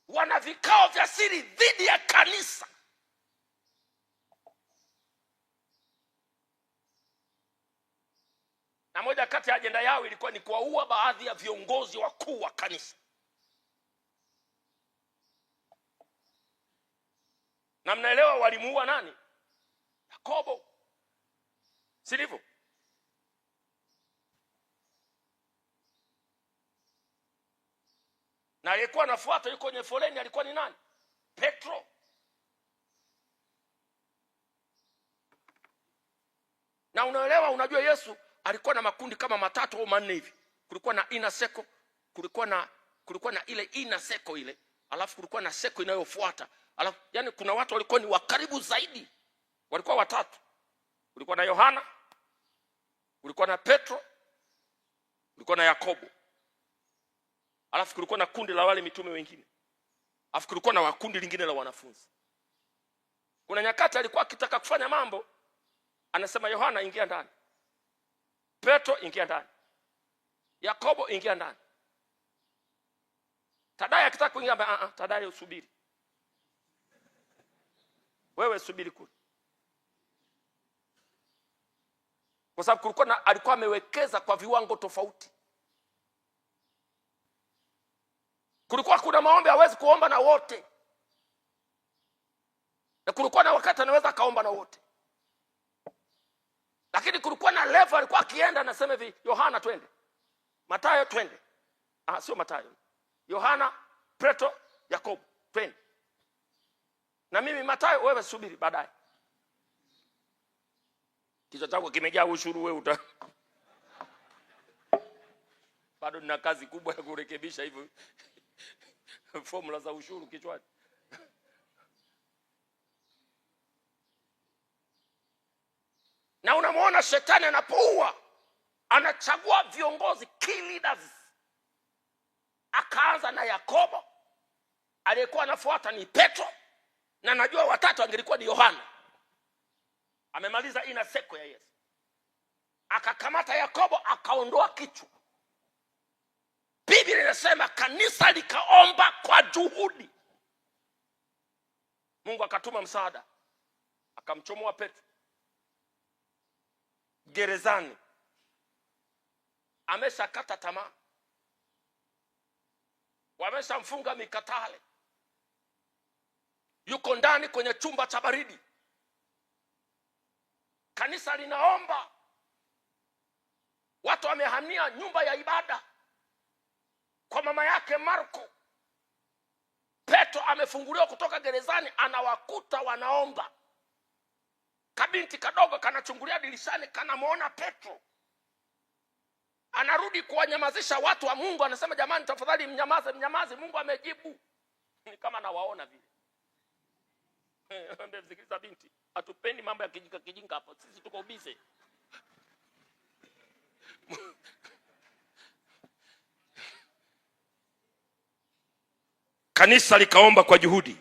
Wana vikao vya siri dhidi ya kanisa. Na moja kati ya ajenda yao ilikuwa ni kuwaua baadhi ya viongozi wakuu wa kanisa. Na mnaelewa walimuua nani? Yakobo. Sivyo? Na aliyekuwa anafuata yuko kwenye foleni alikuwa ni nani? Petro. Na unaelewa, unajua Yesu alikuwa na makundi kama 3 au 4 hivi. Kulikuwa na inner circle, kulikuwa na ile inner circle ile, alafu kulikuwa na circle inayofuata. Alafu yani kuna watu walikuwa ni wa karibu zaidi. Walikuwa 3. Kulikuwa na Yohana, kulikuwa na Petro, kulikuwa na Yakobo. Alafu kulikuwa na kundi la wale mitume wengine. Alafu kulikuwa na kundi lingine la wanafunzi. Kuna nyakati alikuwa akitaka kufanya mambo, anasema Yohana, ingia ndani. Petro, ingia ndani. Yakobo, ingia ndani. Tadai akitaka kuingia, Tadai usubiri. Wewe subiri kule. Kwa sababu alikuwa amewekeza kwa viwango tofauti. Kulikuwa kuna maombi hawezi kuomba na wote. Na kulikuwa na wakati anaweza kaomba na wote. Lakini kulikuwa na level alikuwa akienda anasema hivi, Yohana twende. Mathayo twende. Sio Mathayo. Yohana, Petro, Yakobo twende. Na mimi Mathayo, wewe subiri baadaye. Kichwa chako kimejaa ushuru wewe bado nina kazi kubwa ya kurekebisha hivyo formula za ushuru kichwani. Na unamuona shetani anapoua, anachagua viongozi, key leaders. Akaanza na Yakobo, aliyekuwa anafuata ni Petro, na najua watatu angelikuwa ni Yohana. Amemaliza ina seko ya Yesu. Akakamata Yakobo, akaondoa kichwa. Biblia inasema kanisa likaomba kwa juhudi. Mungu akatuma msaada. Akamchomoa Petro gerezani. Ameshakata tamaa. Wameshamfunga mikatale. Yuko ndani kwenye chumba cha baridi. Kanisa linaomba. Watu wamehamia nyumba ya ibada kwa mama yake Marko. Petro amefunguliwa kutoka gerezani, anawakuta wanaomba. Kabinti kadogo kanachungulia dirishani, kanamuona Petro. Anarudi kuwanyamazisha watu wa Mungu, anasema jamani tafadhali mnyamaze. Mungu amejibu. Ni kama nawaona vile. Msikiliza binti, hatupendi mambo ya kijinga hapo. Sisi tuko busy. Kanisa likaomba kwa juhudi.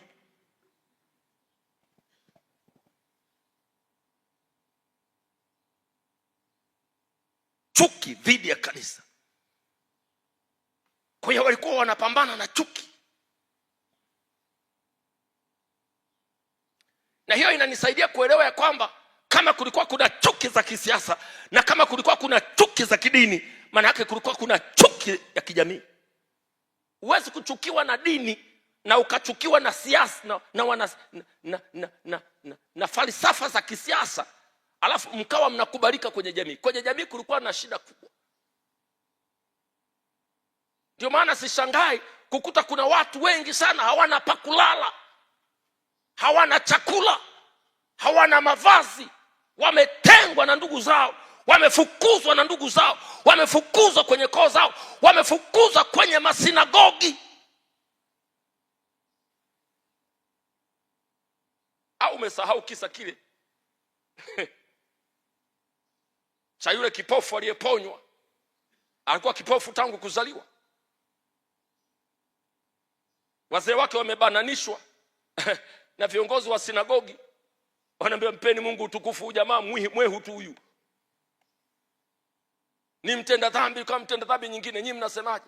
Chuki dhidi ya kanisa. Kwa hiyo walikuwa wanapambana na chuki. Na hiyo inanisaidia kuelewa ya kwamba kama kulikuwa kuna chuki za kisiasa na kama kulikuwa kuna chuki za kidini, maana yake kulikuwa kuna chuki ya kijamii. Huwezi kuchukiwa na dini na ukachukiwa na siasa na falsafa za kisiasa alafu mkawa mnakubalika kwenye jamii. Kwenye jamii kulikuwa na shida kubwa. Ndio maana sishangai kukuta kuna watu wengi sana hawana pa kulala, hawana chakula, hawana mavazi, wametengwa na ndugu zao, wamefukuzwa na ndugu zao, wamefukuzwa kwenye koo zao, wamefukuzwa kwenye masinagogi. Au umesahau kisa kile cha yule kipofu aliyeponywa? Alikuwa kipofu tangu kuzaliwa. Wazee wake wamebananishwa na viongozi wa sinagogi. Wanaambia mpeni Mungu utukufu, huyu jamaa mwehu tu huyu. Ni mtenda dhambi kama mtenda dhambi nyingine. Nyinyi mnasemaje?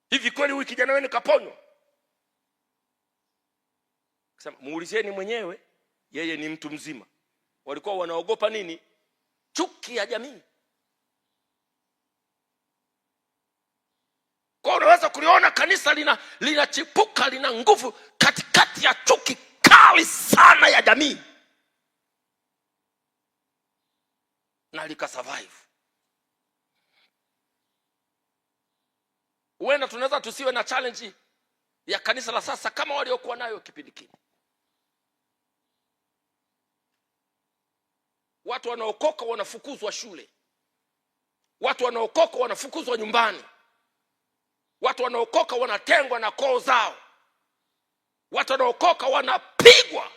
Hivi kweli huyu kijana wenu kaponywa? Sema muulizeni mwenyewe, yeye ni mtu mzima. Walikuwa wanaogopa nini? Chuki ya jamii. Kwa unaweza kuliona kanisa linachipuka, lina nguvu katikati ya chuki kali sana ya jamii. Na likasurvive. Huenda tunaweza tusiwe na challenge ya kanisa la sasa kama waliokuwa nayo kipindi kile. Watu wanaokoka wanafukuzwa shule. Watu wanaokoka wanafukuzwa nyumbani. Watu wanaokoka wanatengwa na koo zao. Watu wanaokoka wanapigwa.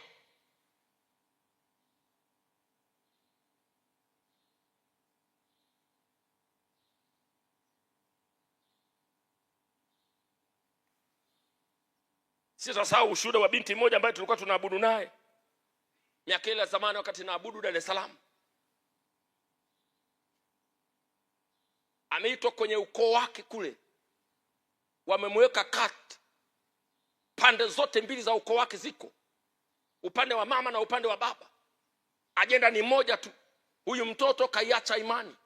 Sitasahau ushuhuda wa binti mmoja ambaye tulikuwa tunaabudu naye miaka ile zamani wakati naabudu Dar es Salaam. ameitwa kwenye ukoo wake kule, wamemweka kati, pande zote mbili za ukoo wake ziko, upande wa mama na upande wa baba. Ajenda ni moja tu, huyu mtoto kaiacha imani,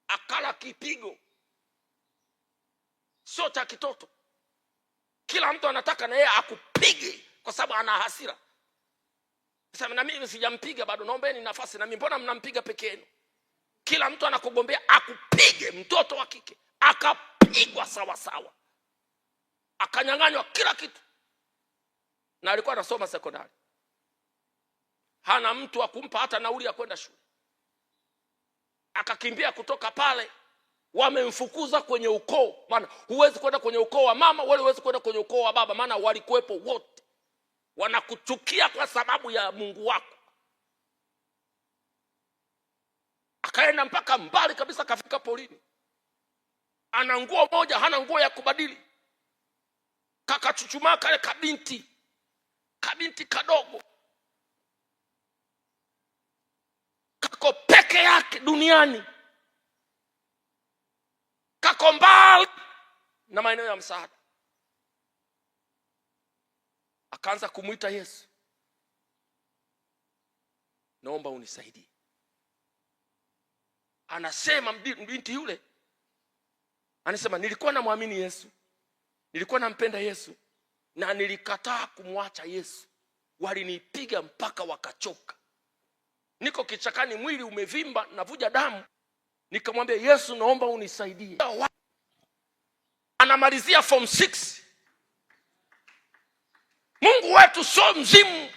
akala kipigo sio cha kitoto. Kila mtu anataka na yeye akupige kwa sababu ana hasira. Sasa na mimi sijampiga bado, naombeni nafasi na mimi. Mbona mnampiga peke yenu? Kila mtu anakugombea akupige. Mtoto wa kike akapigwa sawa sawa, akanyang'anywa kila kitu, na alikuwa anasoma sekondari. Hana mtu wa kumpa hata nauli ya kwenda shule. Akakimbia kutoka pale, wamemfukuza kwenye ukoo. Maana huwezi kwenda kwenye ukoo wa mama wala huwezi kwenda kwenye ukoo wa baba, maana walikuwepo wote. Wanakuchukia kwa sababu ya Mungu wako. Akaenda mpaka mbali kabisa, kafika polini. Ana nguo moja, hana nguo ya kubadili. Kakachuchumaa kale kabinti kadogo, kako peke yake duniani, kako mbali na maeneo ya msaada. Akaanza kumuita Yesu, naomba unisaidie. Anasema binti yule, anasema nilikuwa namwamini Yesu, nilikuwa nampenda Yesu, na nilikataa kumwacha Yesu. Walinipiga mpaka wakachoka, niko kichakani, mwili umevimba, navuja damu. Nikamwambia Yesu, naomba unisaidie. Anamalizia form 6. Mungu wetu sio mzimu.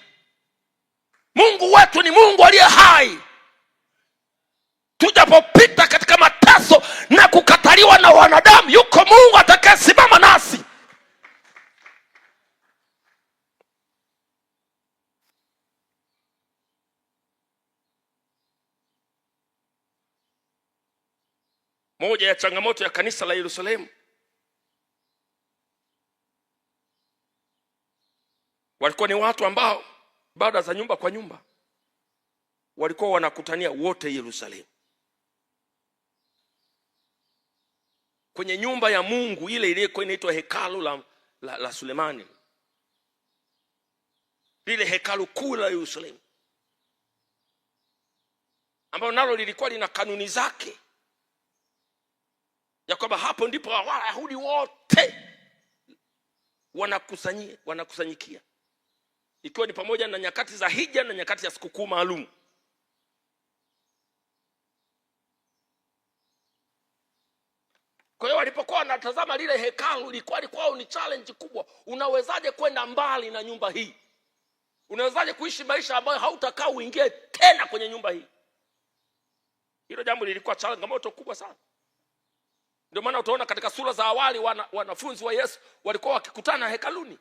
Mungu wetu ni Mungu aliye hai. Tujapopita katika mateso na kukataliwa na wanadamu, yuko Mungu atakayesimama nasi. Moja ya changamoto ya kanisa la Yerusalemu, walikuwa ni watu ambao ibada za nyumba kwa nyumba walikuwa wanakutania wote Yerusalemu, kwenye nyumba ya Mungu ile ilikuwa inaitwa hekalu la Sulemani, lile hekalu kuu la Yerusalemu, ambalo nalo lilikuwa lina kanuni zake, ya kwamba hapo ndipo Wayahudi wote wanakusanyikia, ikiwa ni pamoja na nyakati za hija na nyakati za sikukuu maalum. Kwa hiyo walipokuwa wanatazama lile hekalu, ilikuwa kwao ni challenge kubwa. Unawezaje kwenda mbali na nyumba hii? Unawezaje kuishi maisha ambayo hautakaa uingie tena kwenye nyumba hii? Hilo jambo lilikuwa changamoto kubwa sana. Ndio maana utaona katika sura za awali wanafunzi wa Yesu walikuwa wakikutana hekaluni.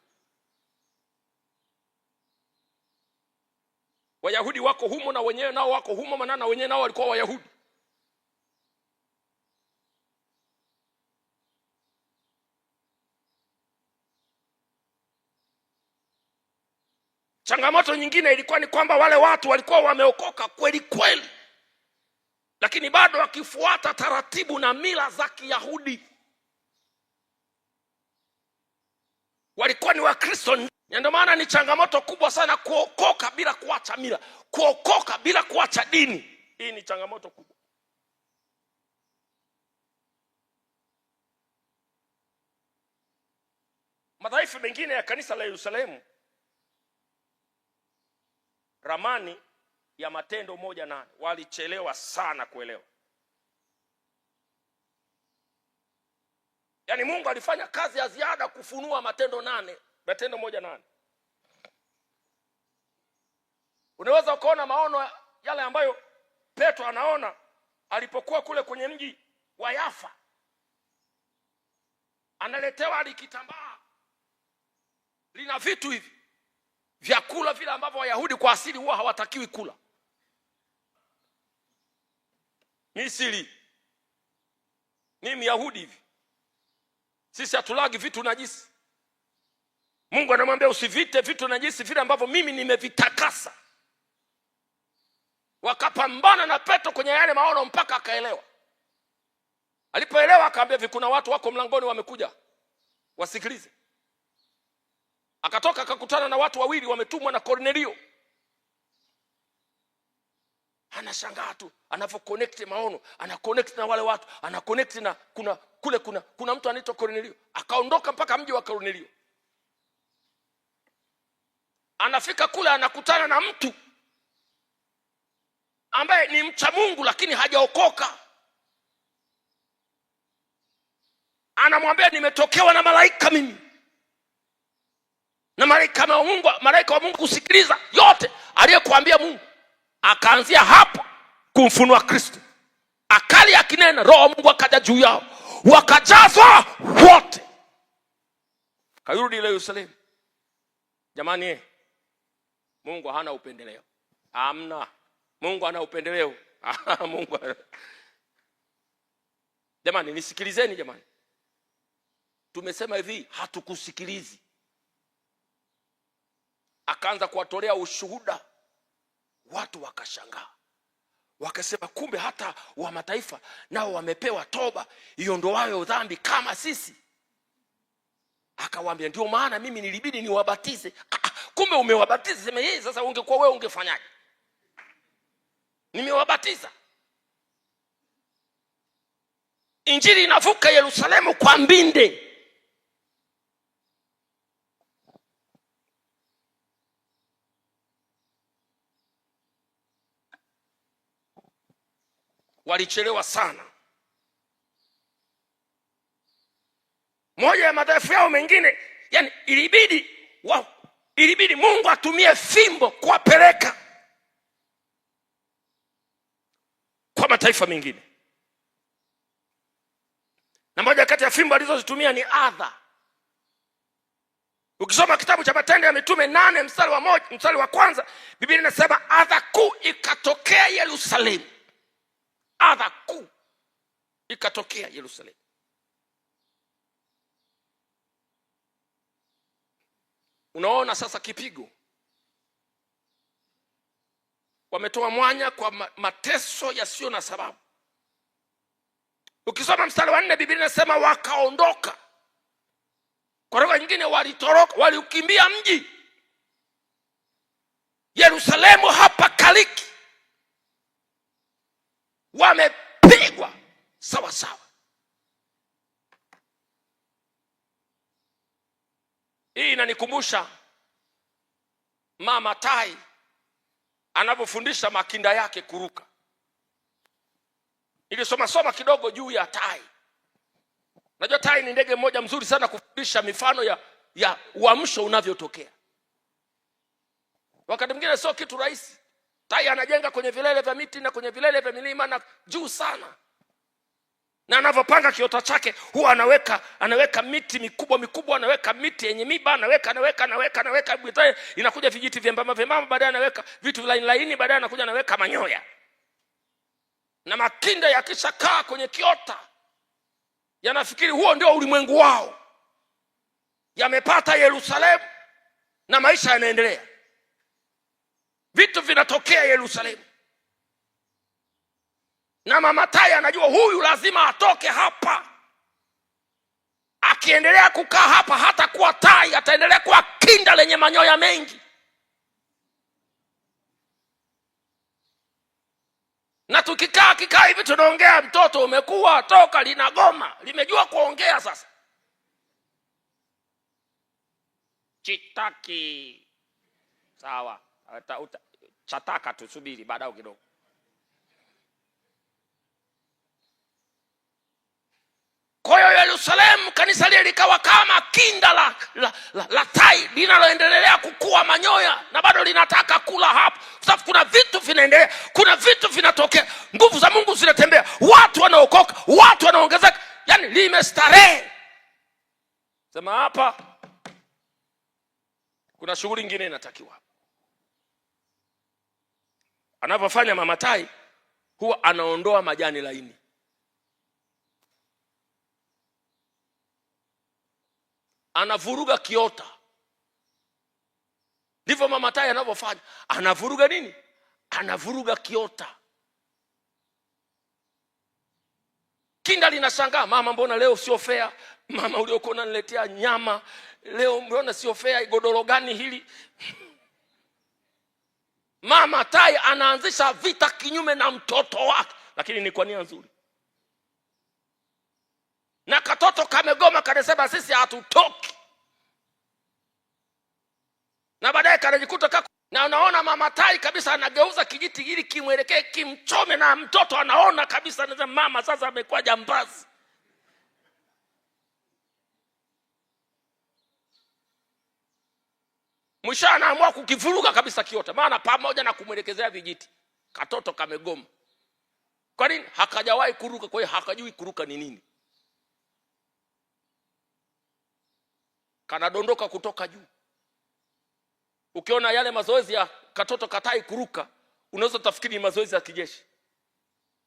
Wayahudi wako humo na wenyewe nao wako humo, maana wenyewe nao walikuwa Wayahudi. Changamoto nyingine ilikuwa ni kwamba wale watu walikuwa wameokoka kweli kweli, lakini bado wakifuata taratibu na mila za Kiyahudi. Walikuwa ni Wakristo. Ndio maana ni changamoto kubwa sana kuokoka bila kuacha mila, kuokoka bila kuacha dini. Hii ni changamoto kubwa. Madhaifu mengine ya kanisa la Yerusalemu, ramani ya Matendo 1:8 walichelewa sana kuelewa. Yaani Mungu alifanya kazi ya ziada kufunua Matendo 1:8. Unaweza ukaona maono yale ambayo Petro anaona alipokuwa kule kwenye mji wa Yafa. Analetewa alikitambaa, lina vitu hivi, vyakula vile ambavyo Wayahudi kwa asili huwa hawatakiwi kula. Misri, mimi Myahudi hivi, sisi hatulagi vitu najisi. Mungu anamwambia usivite vitu najisi vile ambavyo mimi nimevitakasa. wakapambana na Petro kwenye yale maono mpaka akaelewa. Alipoelewa akaambia, kuna watu wako mlangoni wamekuja, wasikilize. Akatoka akakutana na watu wawili wametumwa na Kornelio. Anashangaa tu anavyo-connect maono, ana-connect na wale watu, ana-connect na kuna mtu anaitwa Kornelio. Akaondoka mpaka mji wa Kornelio. Anafika kule anakutana na mtu ambaye ni mcha Mungu lakini hajaokoka. Anamwambia, nimetokewa na malaika mimi. Na malaika wa Mungu usikiliza yote aliyekuambia Mungu. Akaanzia hapo kumfunua Kristo. Akali akinena, Roho wa Mungu akaja juu yao, wakajazwa wote. Kayurudi ile Yerusalemu. Jamani, Mungu hana upendeleo. Amna. Mungu hana upendeleo. Mungu. Jamani, nisikilizeni jamani. Tumesema hivi, hatukusikilizi. Akaanza kuwatolea ushuhuda. Watu wakashangaa. Wakasema, kumbe hata wa mataifa nao wamepewa toba iondoayo dhambi kama sisi. Akawaambia, ndio maana mimi nilibidi niwabatize. Kumbe umewabatiza. Sema yeye, sasa ungekuwa wewe ungefanyaje? Nimewabatiza. Injili inavuka Yerusalemu kwa mbinde. Walichelewa sana. Moja ya madhaifu yao mengine, yani ilibidi Mungu atumie fimbo kuwapeleka kwa mataifa mengine. Na moja kati ya fimbo alizozitumia ni adha. Ukisoma kitabu cha Matendo ya Mitume 8 mstari wa kwanza, Biblia inasema adha kuu ikatokea Yerusalemu. Adha kuu ikatokea Yerusalemu. Unaona sasa kipigo. Wametoa mwanya kwa mateso yasiyo na sababu. Ukisoma mstari wa 4, Biblia inasema wakaondoka. Kwa lugha nyingine walitoroka, waliukimbia mji. Yerusalemu hapa kaliki. Wamepigwa sawa sawa. Hii inanikumbusha mama tai anapofundisha makinda yake kuruka. Nilisoma kidogo juu ya tai. Unajua tai ni ndege mmoja mzuri sana kufundisha mifano ya uamsho unavyotokea. Wakati mwingine sio kitu rahisi. Tai anajenga kwenye vilele vya miti na kwenye vilele vya milima na juu sana. Na anavyopanga kiota chake huwa anaweka miti mikubwa, anaweka miti yenye miba, anaweka inakuja vijiti vyembamba, baadaye anaweka vitu laini, baadaye anakuja anaweka manyoya. Na makinda yakishakaa kwenye kiota yanafikiri huo ndio ulimwengu wao. Yamepata Yerusalemu na maisha yanaendelea. Vitu vinatokea Yerusalemu. Na mama tai anajua huyu lazima atoke hapa. Akiendelea kukaa hapa hata kuwa tai, ataendelea kuwa kinda lenye manyoya mengi. Na tukikaa hivi tunaongea, mtoto umekuwa toka linagoma, limejua kuongea sasa. Chitaki. Sawa. Chataka tusubiri baadaye kidogo. Kwa hiyo Yerusalemu kanisa lile likawa kama kinda la tai linaloendelea kukua manyoya na bado linataka kula hapo. Sababu kuna vitu vinaendelea, kuna vitu vinatokea, nguvu za Mungu zinatembea, watu wanaokoka, watu wanaongezeka, yani limestarehe. Sema hapa kuna shughuli nyingine inatakiwa. Anapofanya mama tai huwa anaondoa majani laini. Anavuruga kiota. Ndivyo mama tai anavyofanya. Anavuruga nini? anavuruga kiota. Kinda linashangaa, mama mbona leo sio fair? Mama uliokuwa unaniletea nyama leo mbona sio fair? Godoro gani hili? Mama tai anaanzisha vita kinyume na mtoto wake, lakini ni kwa nia nzuri. Na katoto kamegoma, kanasema sisi hatutoki. Na baadaye kanajikuta na unaona mama tai kabisa anageuza kijiti ili kimwelekee kimchome, na mtoto anaona kabisa, anasema mama sasa amekuwa jambazi. Mwisho anaamua kukivuruga kabisa kiota, maana pamoja na kumwelekezea vijiti katoto kamegoma. Kwa nini? Hakajawahi kuruka, kwa hiyo hakajui kuruka ni nini. Kanadondoka kutoka juu. Ukiona yale mazoezi ya katoto katai kuruka, unaweza tafikiri ni mazoezi ya kijeshi.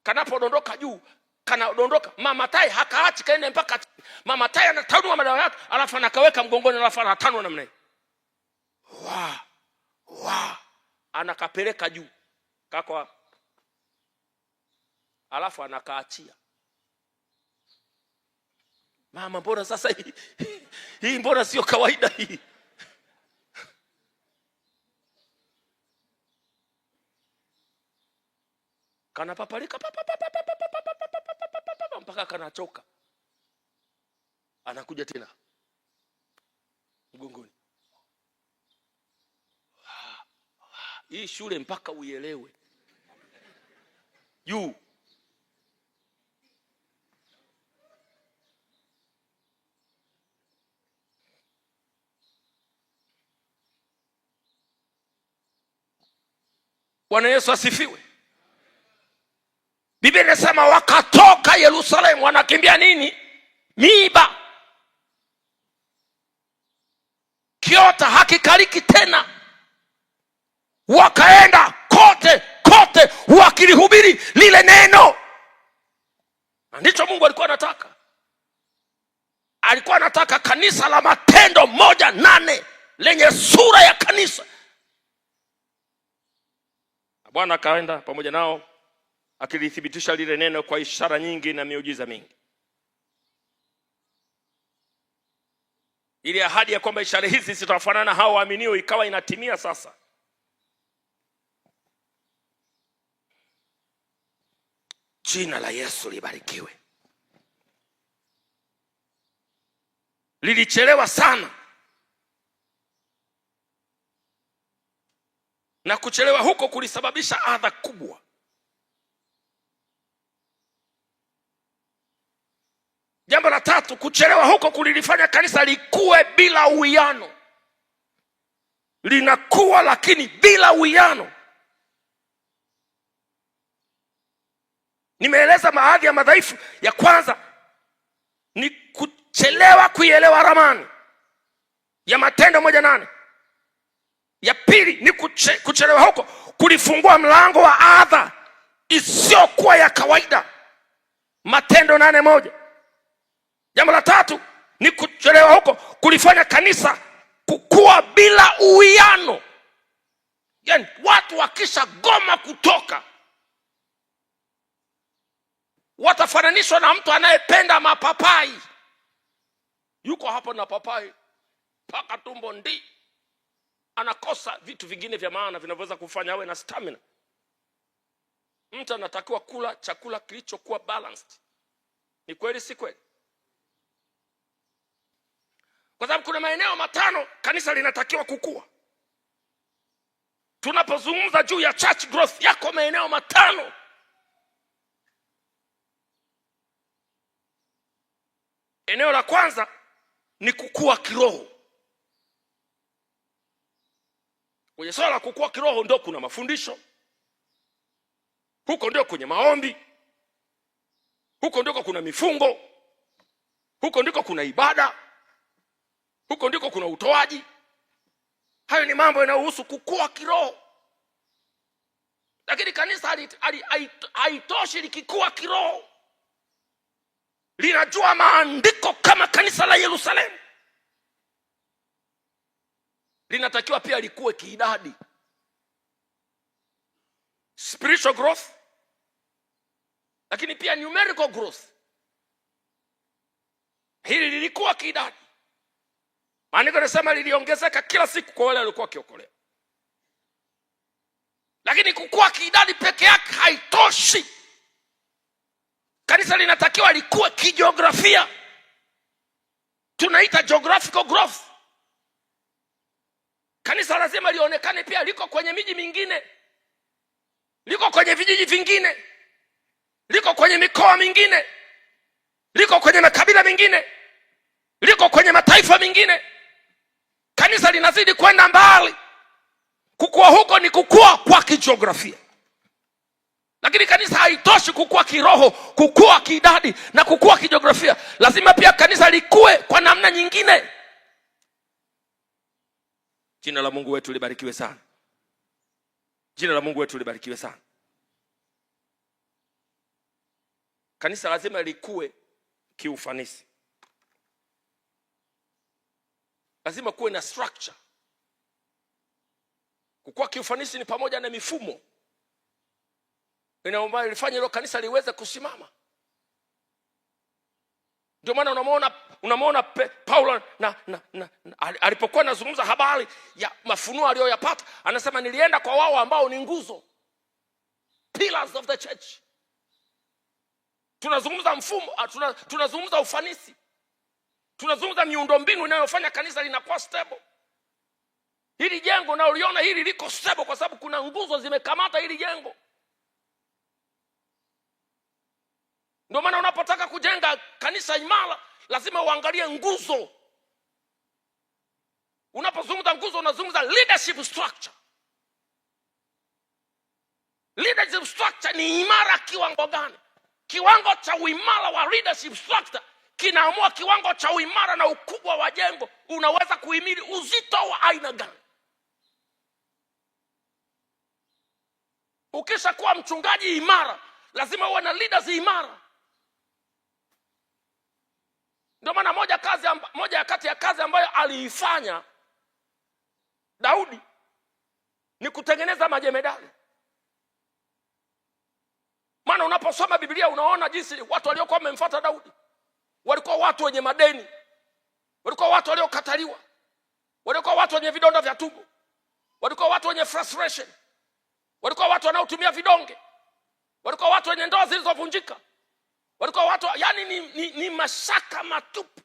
Kanapodondoka juu, kanadondoka, mama tai hakaachi, kaenda mpaka mama tai anatanua madawa yake, alafu anakaweka mgongoni, alafu anatanua namna hii. Anakapeleka juu kako, alafu anakaachia. Mama mbona sasa hii mbona sio kawaida hii? Kanapapalika mpaka kanachoka, anakuja tena mgongoni. Hii shule mpaka uielewe. Juu Bwana Yesu asifiwe. Biblia inasema wakatoka Yerusalemu, wanakimbia nini? Miiba. Kiota hakikaliki tena. Wakaenda kote wakilihubiri lile neno. Ndicho Mungu alikuwa anataka. Alikuwa anataka kanisa la Matendo 1:8 lenye sura ya kanisa. Bwana akaenda pamoja nao akilithibitisha lile neno kwa ishara nyingi na miujiza mingi. Ile ahadi ya kwamba ishara hizi zitafanana hao waaminio ikawa inatimia sasa. Jina la Yesu libarikiwe. Lilichelewa sana. Na kuchelewa huko kulisababisha adha kubwa. Jambo la tatu, kuchelewa huko kulilifanya kanisa likue bila uwiano. Linakuwa lakini bila uwiano. Nimeeleza baadhi ya madhaifu. Ya kwanza ni kuchelewa kuielewa ramani ya Matendo 1:8. Ya pili ni kuchelewa huko kulifungua mlango wa adha isiyokuwa ya kawaida, Matendo 8:1. Jambo la tatu ni kuchelewa huko kulifanya kanisa kukua bila uwiano. Yaani watu wakisha goma kutoka, watafananishwa na mtu anayependa mapapai. Yuko hapo na papai paka tumbo ndi, anakosa vitu vingine vya maana vinavyoweza kufanya awe na stamina. Mtu anatakiwa kula chakula kilichokuwa balanced. Ni kweli si kweli? Kwa sababu kuna maeneo 5 kanisa linatakiwa kukua. Tunapozungumza juu ya church growth, yako maeneo 5. Eneo la kwanza ni kukua kiroho. Kwenye swala la kukua kiroho ndio kuna mafundisho. Huko ndio kwenye maombi. Huko ndiko kuna mifungo. Huko ndiko kuna ibada. Huko ndiko kuna utoaji. Hayo ni mambo yanayohusu kukua kiroho. Lakini kanisa haitoshi likikua kiroho. Linajua maandiko kama kanisa la Yerusalemu. Linatakiwa pia likue kiidadi. spiritual growth, lakini pia numerical growth. Hili lilikuwa kiidadi. Maandiko yanasema liliongezeka kila siku kwa wale waliokuwa wakiokolewa. Lakini kukua kiidadi peke yake haitoshi. Kanisa linatakiwa likue kijiografia. Tunaita geographical growth. Kanisa lazima lionekane pia liko kwenye miji mingine, liko kwenye vijiji vingine, liko kwenye mikoa mingine, liko kwenye makabila mengine, liko kwenye mataifa mengine. Kanisa linazidi kwenda mbali. Kukua huko ni kukua kwa kijiografia. Lakini kanisa haitoshi kukua kiroho, kukua kiidadi na kukua kijiografia. Lazima pia kanisa likue kwa namna nyingine. Jina la Mungu wetu libarikiwe sana. Jina la Mungu wetu libarikiwe sana. Kanisa lazima likue kiufanisi. Lazima kuwe na structure. Kukua kiufanisi ni pamoja na mifumo inaomba ilifanye hilo kanisa liweze kusimama. Ndio maana unamuona Paulo alipokuwa anazungumza habari ya mafunuo aliyoyapata, anasema nilienda kwa wao ambao ni nguzo, pillars of the church. Tunazungumza mfumo, tunazungumza ufanisi, tunazungumza miundombinu inayofanya kanisa linakuwa stable. Hili jengo na uliona hili liko stable kwa sababu kuna nguzo zimekamata hili jengo. Ndio maana unapotaka kujenga kanisa imara lazima uangalie nguzo. Unapozungumza nguzo unazungumza leadership structure. Leadership structure ni imara kiwango gani? Kiwango cha uimara wa leadership structure kinaamua kiwango cha uimara na ukubwa wa jengo unaweza kuhimili uzito wa aina gani. Ukisha kuwa mchungaji imara lazima uwe na leaders imara. Ndio maana moja kati ya kazi ambayo aliifanya Daudi ni kutengeneza majemedari. Maana unaposoma Biblia unaona jinsi watu waliokuwa wamemfuata Daudi walikuwa watu wenye madeni, walikuwa watu waliokataliwa, walikuwa watu wenye vidonda vya tumbo, walikuwa watu wenye frustration, walikuwa watu wanaotumia vidonge, walikuwa watu wenye ndoa zilizovunjika, walikuwa watu yani ni mashaka matupu.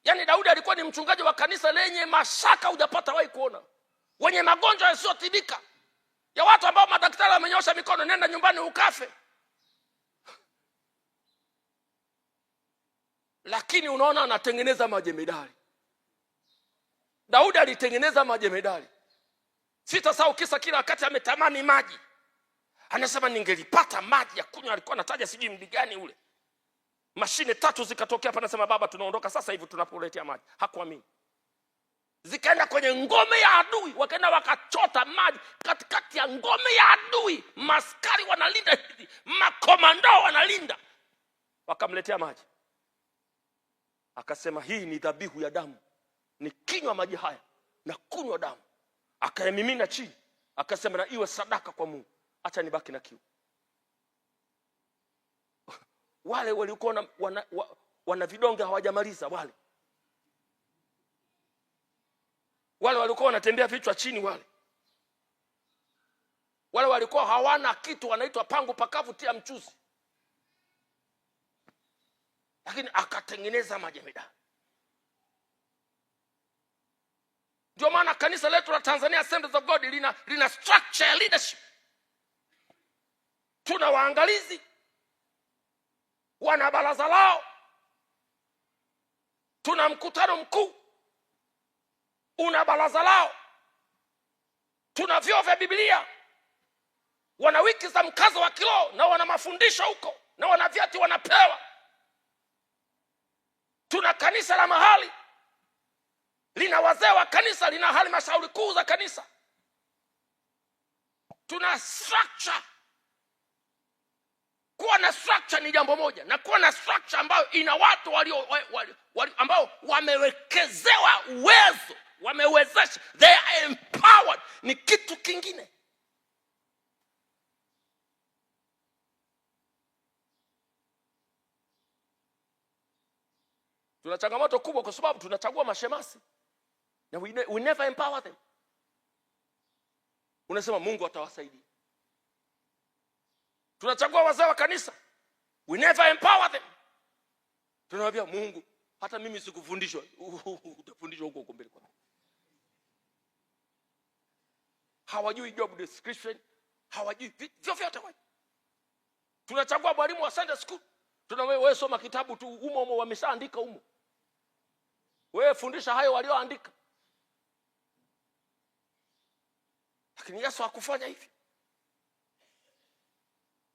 Yani Daudi alikuwa ni mchungaji wa kanisa lenye mashaka hujapata wahi kuona, wenye magonjwa yasiyotibika, ya watu ambao madaktari wamenyosha mikono, nenda nyumbani ukafe. Lakini unaona anatengeneza majemedari. Daudi alitengeneza majemedari. Sitasahau kisa kila wakati ametamani maji. Anasema ningelipata maji ya kunywa, alikuwa anataja sijui mdi gani ule. Mashine 3 zikatokea hapa, anasema baba tunaondoka sasa hivi tunapoletea maji. Hakuamini. Zikaenda kwenye ngome ya adui, wakaenda wakachota maji katikati ya ngome ya adui. Maskari wanalinda hivi, makomando wanalinda. Wakamletea maji. Akasema hii ni dhabihu ya damu. Nikinywa maji haya na kunywa damu. Akayamimina chini. Akasema na iwe sadaka kwa Mungu. Acha nibaki na kiu. Wale walikuwa wana vidonge hawajamaliza wale. Wale walikuwa wanatembea vichwa chini wale. Wale walikuwa hawana kitu, wanaitwa pangu pakavu tia mchuzi. Lakini akatengeneza majemedari. Ndio maana kanisa letu la Tanzania Assemblies of God lina structure ya leadership. Tuna waangalizi, wana baraza lao, tuna mkutano mkuu, una baraza lao, tuna vyuo vya Biblia, wana wiki za mkazo wa kiroho na wana mafundisho huko na wana vyeti wanapewa. Tuna kanisa la mahali, lina wazee wa kanisa, lina halmashauri kuu za kanisa. Tuna structure. Kuwa na structure ni jambo moja, na kuwa na structure ambayo ina watu ambao wamewekezewa uwezo, wamewezesha, they are empowered, ni kitu kingine. Tuna changamoto kubwa kwa sababu tunachagua mashemasi na we never empower them. Unasema Mungu atawasaidia. Tunachagua wazee wa kanisa, we never empower them. Tunawaambia Mungu, hata mimi sikufundishwa, utafundishwa huko mbele kwa. Hawajui job description, hawajui vyovyote wewe. Tunachagua mwalimu wa Sunday school. Wewe soma kitabu tu umo wameshaandika umo. Wewe fundisha hayo walioandika. Lakini Yesu hakufanya hivi.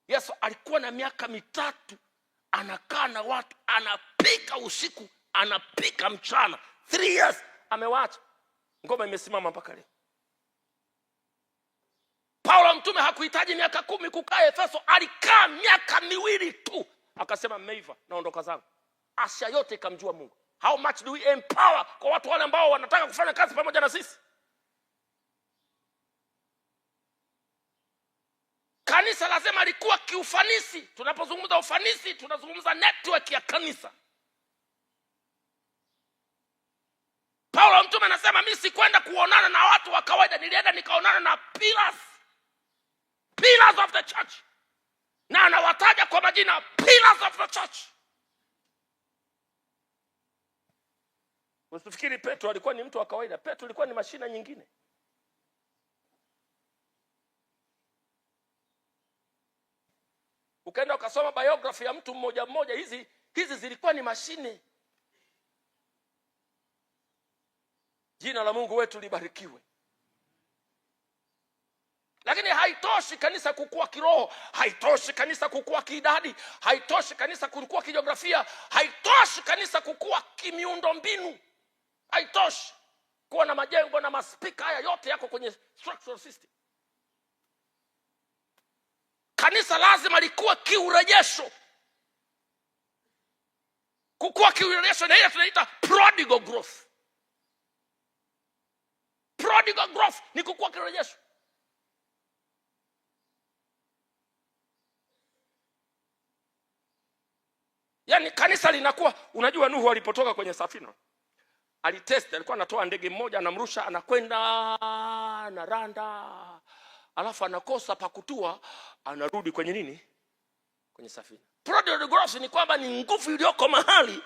Yesu alikuwa na miaka 3 anakaa na watu, anapika usiku, anapika mchana. 3 years amewacha. Ngoma imesimama mpaka leo. Paulo mtume hakuhitaji miaka 10 kukaa Efeso, alikaa miaka 2 tu. Akasema mmeiva, naondoka zangu. Asia yote ikamjua Mungu. How much do we empower kwa watu wale ambao wanataka kufanya kazi pamoja na sisi? Kanisa lazima likuwa kiufanisi. Tunapozungumza ufanisi, tunazungumza network ya kanisa. Paulo mtume anasema mimi sikwenda kuonana na watu wa kawaida, nilienda nikaonana na pillars of the church. Na anawataja kwa majina, pillars of the church. Usifikiri Petro alikuwa ni mtu wa kawaida. Petro alikuwa ni mashina nyingine. Ukaenda ukasoma biography ya mtu mmoja mmoja, hizi zilikuwa ni mashine. Jina la Mungu wetu libarikiwe. Lakini haitoshi kanisa kukua kiroho, haitoshi kanisa kukua kiidadi, haitoshi kanisa kukua kijiografia, haitoshi kanisa kukua kimiundo mbinu. Haitoshi kuwa na majengo na maspika, haya yote yako kwenye structural system. Kanisa lazima likuwa kiurejesho. Kukua kiurejesho na ile tunaita prodigal growth. Prodigal growth ni kukua kiurejesho. Yaani kanisa linakuwa, unajua Nuhu alipotoka kwenye safina, alikuwa anatoa ndege mmoja, anamrusha, anakwenda na randa, alafu anakosa pakutua, anarudi kwenye nini? Kwenye safina. Prodigal growth ni kwamba ni nguvu iliyoko mahali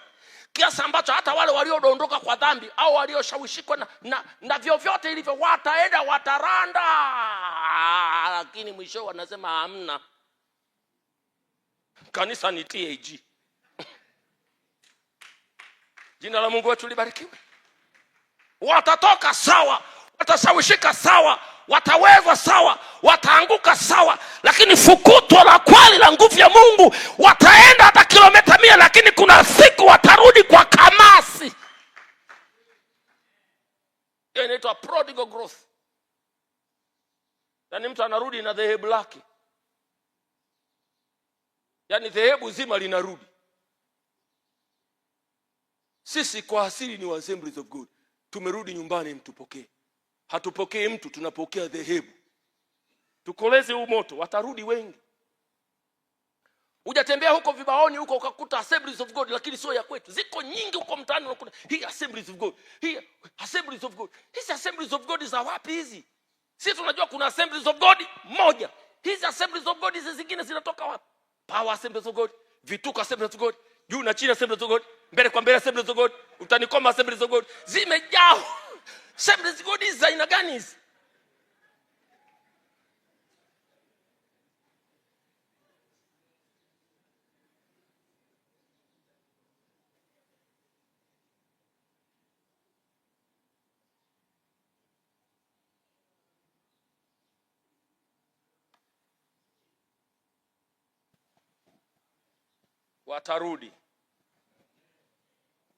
kiasi ambacho hata wale walioondoka kwa dhambi au walioshawishikwa na vyovyote ilivyo wataenda wataranda, lakini mwisho wanasema hamna. Kanisa ni TAG. Jina la Mungu wetu libarikiwe. Watatoka sawa, watashawishika sawa, watawezwa sawa, wataanguka sawa, lakini fukuto la kweli la nguvu ya Mungu wataenda hata kilomita 100, lakini kuna siku watarudi kwa kamasi. Hiyo inaitwa prodigal growth. Yaani mtu anarudi na dhehebu lake. Yaani dhehebu zima linarudi. Sisi kwa asili ni Assemblies of God. Tumerudi nyumbani mtupokee. Hatupokee mtu, tunapokea dhehebu. Tukoleze huu moto, watarudi wengi. Hujatembea huko vibaoni huko ukakuta Assemblies of God lakini sio ya kwetu. Ziko nyingi huko mtaani unakuta hii Assemblies of God, hii Assemblies of God. Hizi Assemblies of God za wapi hizi? Sisi tunajua kuna Assemblies of God moja. Hizi Assemblies of God hizi zingine zinatoka wapi? Power Assemblies of God, Vituko Assemblies of God, juu na chini Assemblies of God, mbele kwa mbele Assemblies of God, utanikoma Assemblies of God. Zimejaa. Assemblies of God hizi za aina gani hizi?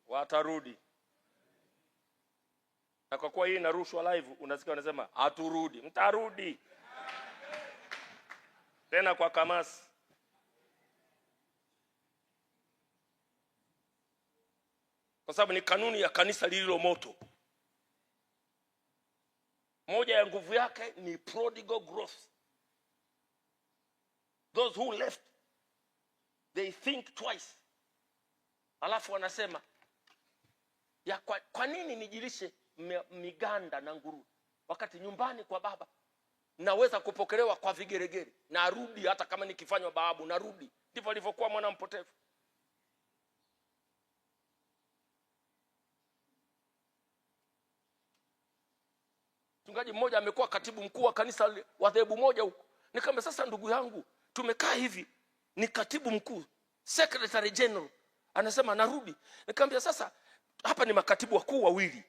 Watarudi. Na kwa kuwa hii inarushwa live, unasikia wanasema haturudi. Mtarudi. Tena kwa kamasi. Kwa sababu ni kanuni ya kanisa lililo moto. Moja ya nguvu yake ni prodigal growth. Those who left, they think twice. Alafu wanasema ya kwa nini nijilishe miganda na nguruwe wakati nyumbani kwa baba naweza kupokelewa kwa vigeregere, narudi hata kama nikifanywa baabu narudi. Ndivyo alivyokuwa mwana mpotevu. Mchungaji mmoja amekuwa katibu mkuu wa kanisa wa dhehebu moja huko. Nikamwambia, sasa ndugu yangu, tumekaa hivi, ni katibu mkuu, secretary general, anasema narudi. Nikamwambia, sasa hapa ni makatibu wakuu wawili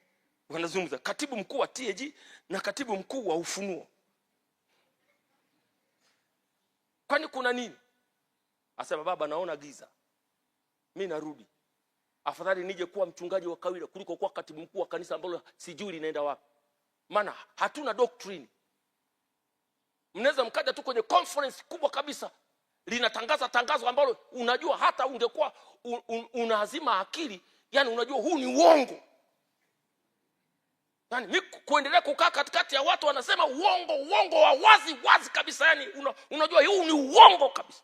wanazungumza, katibu mkuu wa TAG na katibu mkuu wa Ufunuo. Kwani kuna nini? Asema, baba, naona giza, mimi narudi. Afadhali nije kuwa mchungaji wa kawaida kuliko kuwa katibu mkuu wa kanisa ambalo sijui linaenda wapi. Maana hatuna doctrine. Mnaweza mkaja tu kwenye conference kubwa kabisa, linatangaza tangazo ambalo unajua hata ungekuwa unazima akili, yani unajua huu ni uongo. Yani mimi kuendelea kukaa katikati ya watu wanasema uongo wa wazi kabisa, yani unajua huu ni uongo kabisa.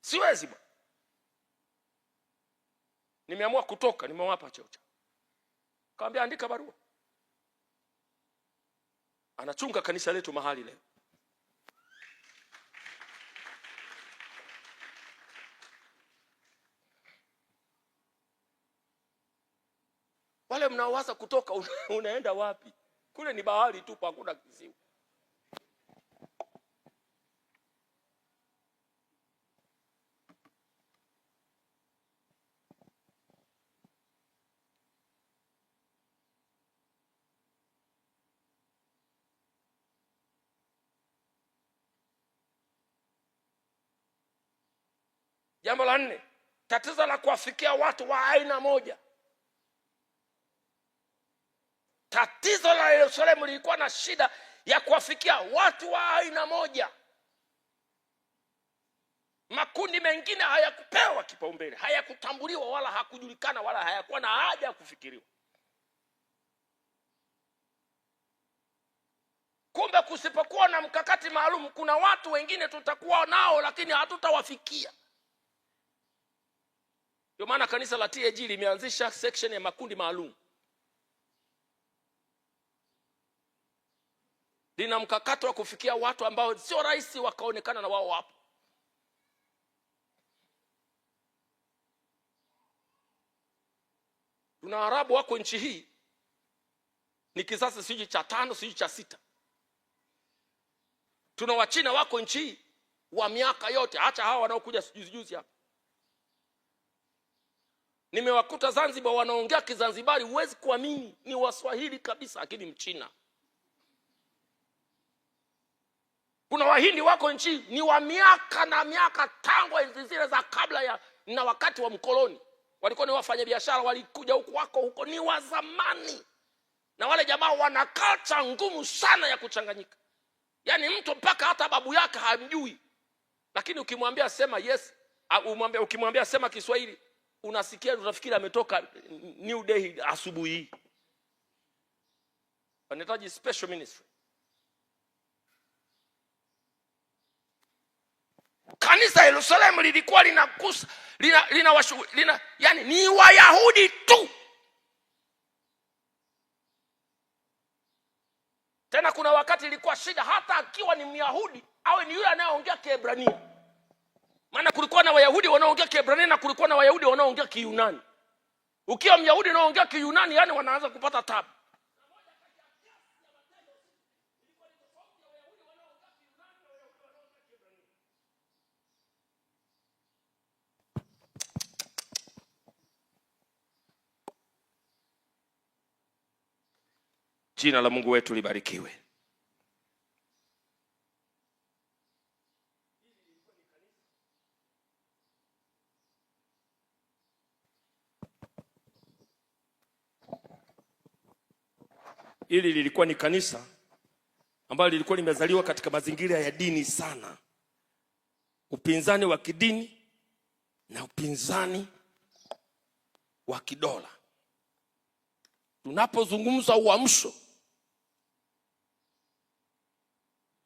Siwezi bwana. Nimeamua kutoka, nimewapa cheo. Kaambia, andika barua. Anachunga kanisa letu mahali leo. Wale mnaowaza kutoka, unaenda wapi? Kule ni bahari tu, hakuna kisiwa. Jambo la 4, tatizo la kuwafikia watu wa aina moja. Tatizo la Yerusalemu lilikuwa na shida ya kuwafikia watu wa aina moja. Makundi mengine hayakupewa kipaumbele, hayakutambuliwa wala hakujulikana wala hayakuwa na haja ya kufikiriwa. Kumbe kusipokuwa na mkakati maalum, kuna watu wengine tutakuwa nao lakini hatutawafikia. Ndio maana kanisa la TAG limeanzisha section ya makundi maalum. Lina mkakati wa kufikia watu ambao sio rahisi wakaonekana na wao wapo. Tuna Arabu wako nchi hii, ni kizazi siji cha 5 siji cha 6. Tuna Wachina wako nchi hii wa miaka yote, acha hawa wanaokuja juzi hapa. Nimewakuta Zanzibar wanaongea Kizanzibari, huwezi kuamini ni Waswahili kabisa lakini Mchina. Kuna Wahindi wako nchi ni wa miaka na miaka, tangu enzi zile za kabla na wakati wa mkoloni. Walikuwa ni wafanya biashara, walikuja huko ni wa zamani. Na wale jamaa wana culture ngumu sana ya kuchanganyika. Yaani mtu mpaka hata babu yake hamjui. Lakini ukimwambia sema yes, ukimwambia sema Kiswahili, unasikia unafikiri ametoka New Delhi asubuhi. Wanahitaji special ministry. Kanisa Yerusalemu lilikuwa linakusa yani ni Wayahudi tu. Tena kuna wakati ilikuwa shida hata akiwa ni Myahudi awe ni yule anayeongea Kiebrania. Maana kulikuwa na Wayahudi wanaoongea Kiebrania na kulikuwa na Wayahudi wanaoongea Kiyunani. Ukiwa Myahudi unaoongea Kiyunani, yani wanaanza kupata tabu. Jina la Mungu wetu libarikiwe. Hili lilikuwa ni kanisa ambalo lilikuwa limezaliwa katika mazingira ya dini sana. Upinzani wa kidini na upinzani wa kidola. Tunapozungumza uamsho,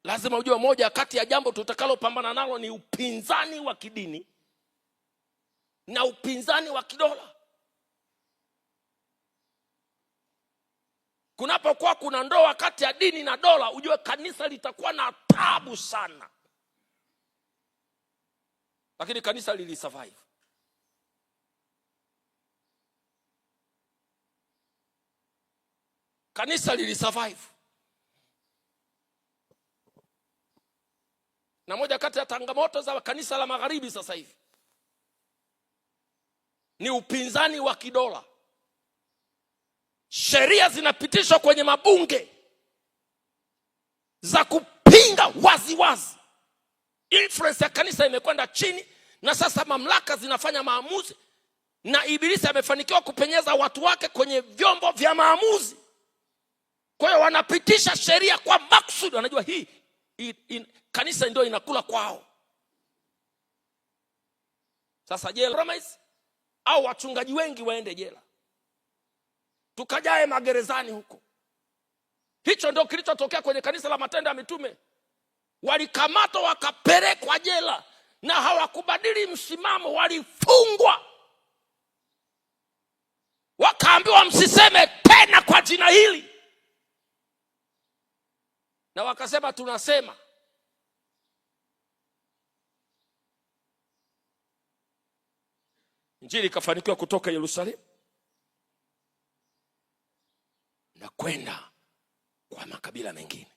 lazima ujue moja kati ya jambo tutakalopambana nalo ni upinzani wa kidini na upinzani wa kidola. kunapokuwa kuna ndoa kati ya dini na dola, ujue kanisa litakuwa na taabu sana. Lakini kanisa lilisurvive. Kanisa lilisurvive. Na moja kati ya changamoto za kanisa la magharibi sasa hivi ni upinzani wa kidola. Sheria zinapitishwa kwenye mabunge za kupinga wazi wazi. Influence ya kanisa imekwenda chini, na sasa mamlaka zinafanya maamuzi, na ibilisi amefanikiwa kupenyeza watu wake kwenye vyombo vya maamuzi. Kwa hiyo wanapitisha sheria kwa makusudi, wanajua hii kanisa ndio inakula kwao. Sasa jela au wachungaji wengi waende jela, tukajae magerezani huko. Hicho ndio kilichotokea kwenye kanisa la Matendo ya Mitume. Walikamatwa wakapelekwa jela na hawakubadili msimamo, walifungwa. Wakaambiwa msiseme tena kwa jina hili, na wakasema tunasema. Injili ikafanikiwa kutoka Yerusalemu na kwenda kwa makabila mengine.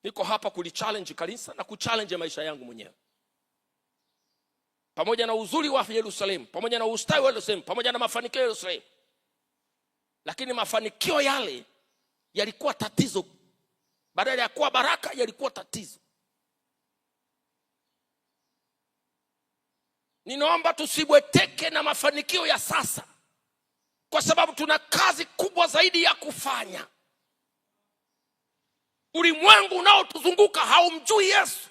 Niko hapa kulichallenge kanisa na kuchallenge maisha yangu mwenyewe. Pamoja na uzuri wa Yerusalemu, pamoja na ustawi wa Yerusalemu, pamoja na mafanikio ya Yerusalemu, lakini mafanikio yale yalikuwa tatizo. Badala ya kuwa baraka, yalikuwa tatizo. Ninaomba tusibweteke na mafanikio ya sasa, kwa sababu tuna kazi kubwa zaidi ya kufanya. Ulimwengu unaotuzunguka haumjui Yesu.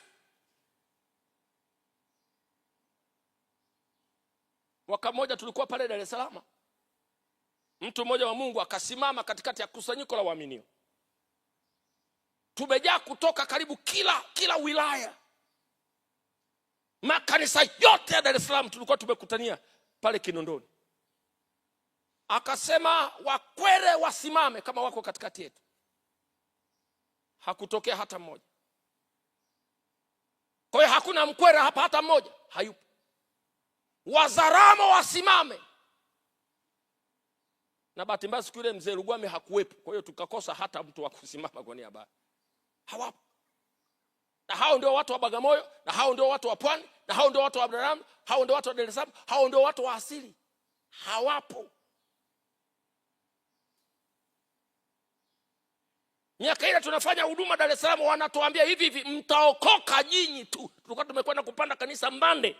Mwaka mmoja tulikuwa pale Dar es Salaam. Mtu mmoja wa Mungu akasimama katikati ya kusanyiko la waaminio. Tumejaa kutoka karibu kila wilaya. Makanisa yote ya Dar es Salaam tulikuwa tumekutania pale Kinondoni. Akasema Wakwere wasimame kama wako katikati yetu. Hakutokea hata mmoja. Kwa hiyo hakuna Mkwere hapa hata mmoja, hayupo. Wazaramo wasimame. Na bahati mbaya siku ile mzee Lugwame hakuwepo, kwa hiyo tukakosa hata mtu wa kusimama kwa niaba. Hawapo. Na hao ndio watu wa Bagamoyo, na hao ndio watu wa Pwani, na hao ndio watu wa Abraham, hao ndio watu wa Dar es Salaam, hao ndio watu wa asili. Hawapo. Miaka ile tunafanya huduma Dar es Salaam, wanatuambia hivi mtaokoka nyinyi tu. Tulikuwa tumekwenda kupanda kanisa Mbande.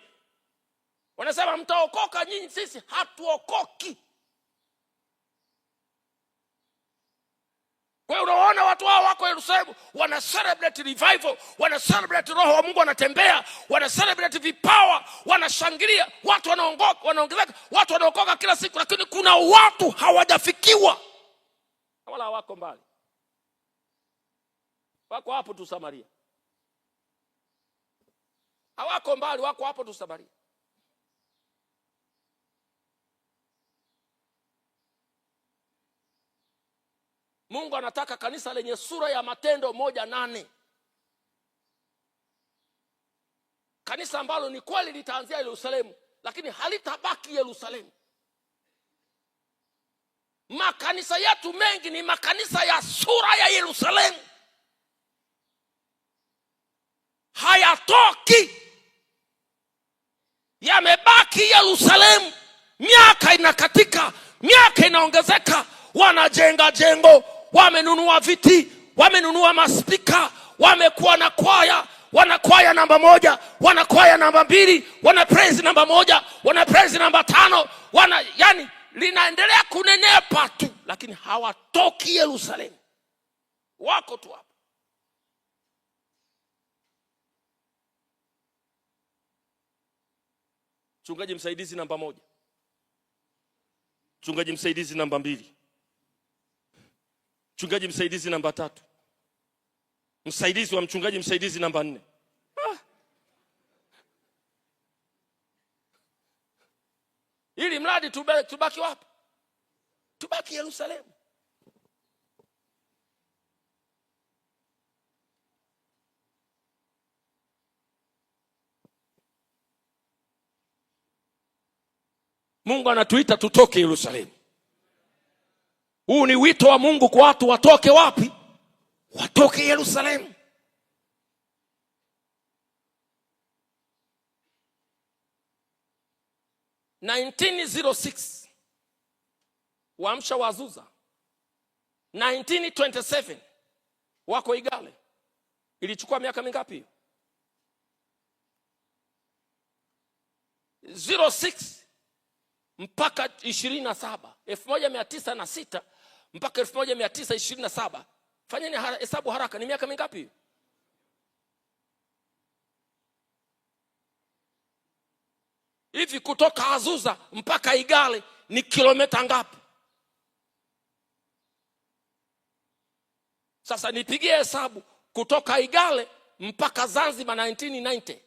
Wanasema mtaokoka nyinyi, sisi hatuokoki. Kwa hiyo unaona watu hao wako Yerusalemu, wana celebrate revival, wana celebrate roho wa Mungu anatembea, wana celebrate vipawa, wanashangilia, watu wanaongezeka, watu wanaokoka kila siku, lakini kuna watu hawajafikiwa. Wala wako mbali. Wako hapo tu Samaria. Hawako mbali, wako hapo tu Samaria. Mungu anataka kanisa lenye sura ya Matendo 1:8. Kanisa ambalo ni kweli litaanzia Yerusalemu, lakini halitabaki Yerusalemu. Makanisa yetu mengi ni makanisa ya sura ya Yerusalemu. Hayatoki. Yamebaki Yerusalemu. Miaka inakatika, miaka inaongezeka, wanajenga jengo, wamenunua viti, wamenunua maspika, wamekuwa na kwaya, wana kwaya namba 1, wana kwaya namba 2, wana praise namba 1, wana praise namba 5, yani linaendelea kunenepa tu, lakini hawatoki Yerusalemu. Wako tu hapo. Mchungaji msaidizi namba 1. Mchungaji msaidizi namba 2. Mchungaji msaidizi namba 3. Msaidizi wa mchungaji msaidizi namba 4. Ili mradi tubaki wapi? tubaki Yerusalemu. Mungu anatuita tutoke Yerusalemu. Huu ni wito wa Mungu kwa watu watoke wapi? Watoke Yerusalemu. Na 1906 waamsha Wazuza, 1927 wako Igale. Ilichukua miaka mingapi? 06 mpaka 27, 1906 mpaka 1927. Fanyeni hesabu haraka, ni miaka mingapi? Hivi kutoka Azusa mpaka Igale ni kilomita ngapi? Sasa nipigie hesabu kutoka Igale mpaka Zanzibar 1990.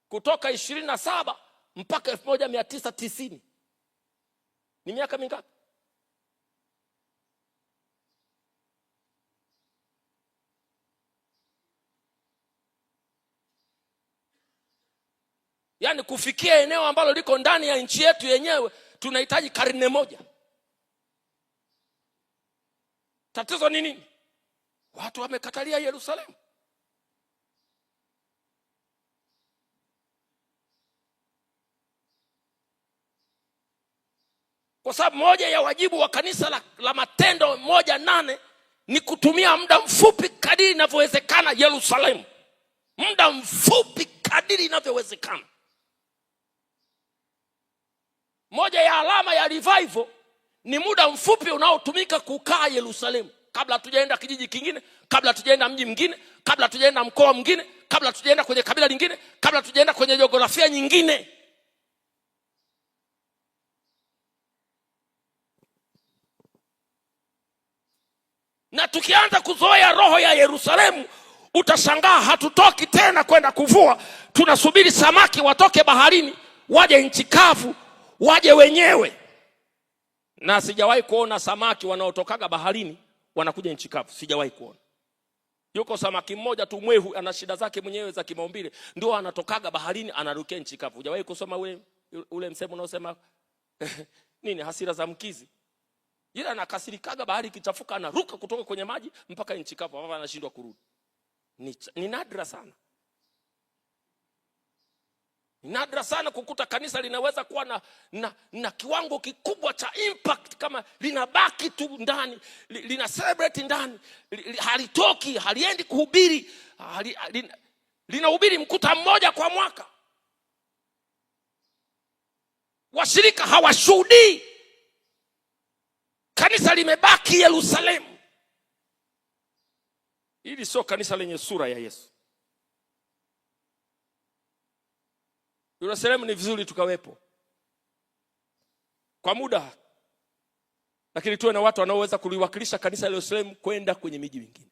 Kutoka 27 mpaka 1990. Ni miaka mingapi? Yaani kufikia eneo ambalo liko ndani ya nchi yetu yenyewe tunahitaji karne moja. Tatizo ni nini? Watu wamekatalia Yerusalemu. Kwa sababu moja ya wajibu wa kanisa la Matendo 1:8 ni kutumia muda mfupi kadiri inavyowezekana Yerusalemu. Muda mfupi kadiri inavyowezekana. Moja ya alama ya revival ni muda mfupi unaotumika kukaa Yerusalemu, kabla tujaenda kijiji kingine, kabla tujaenda mji mwingine, kabla tujaenda mkoa mwingine, kabla tujaenda kwenye kabila lingine, kabla tujaenda kwenye jiografia nyingine. Na tukianza kuzoea roho ya Yerusalemu, utashangaa hatutoki tena kwenda kuvua, tunasubiri samaki watoke baharini waje nchi kavu, waje wenyewe. Na sijawahi kuona samaki wanaotokaga baharini wanakuja nchi kavu, sijawahi kuona. Yuko samaki mmoja tu mwehu, ana shida zake mwenyewe za kimaumbile, ndio anatokaga baharini anarukia nchi kavu. Hujawahi kusoma ule msemo unaosema nini, hasira za mkizi? Yule anakasirikaga bahari ikichafuka, anaruka kutoka kwenye maji mpaka nchi kavu, hapa anashindwa kurudi. Ni nadra sana. Ni nadra sana kukuta kanisa linaweza kuwa na kiwango kikubwa cha impact kama linabaki tu ndani, lina celebrate ndani, halitoki, haliendi kuhubiri, linahubiri mkuta mmoja kwa mwaka. Washirika hawashuhudii. Kanisa limebaki Yerusalemu. Hili sio kanisa lenye sura ya Yesu. Yerusalemu ni vizuri tukawepo kwa muda, lakini tuwe na watu wanaoweza kuliwakilisha kanisa la Yerusalemu kwenda kwenye miji mingine.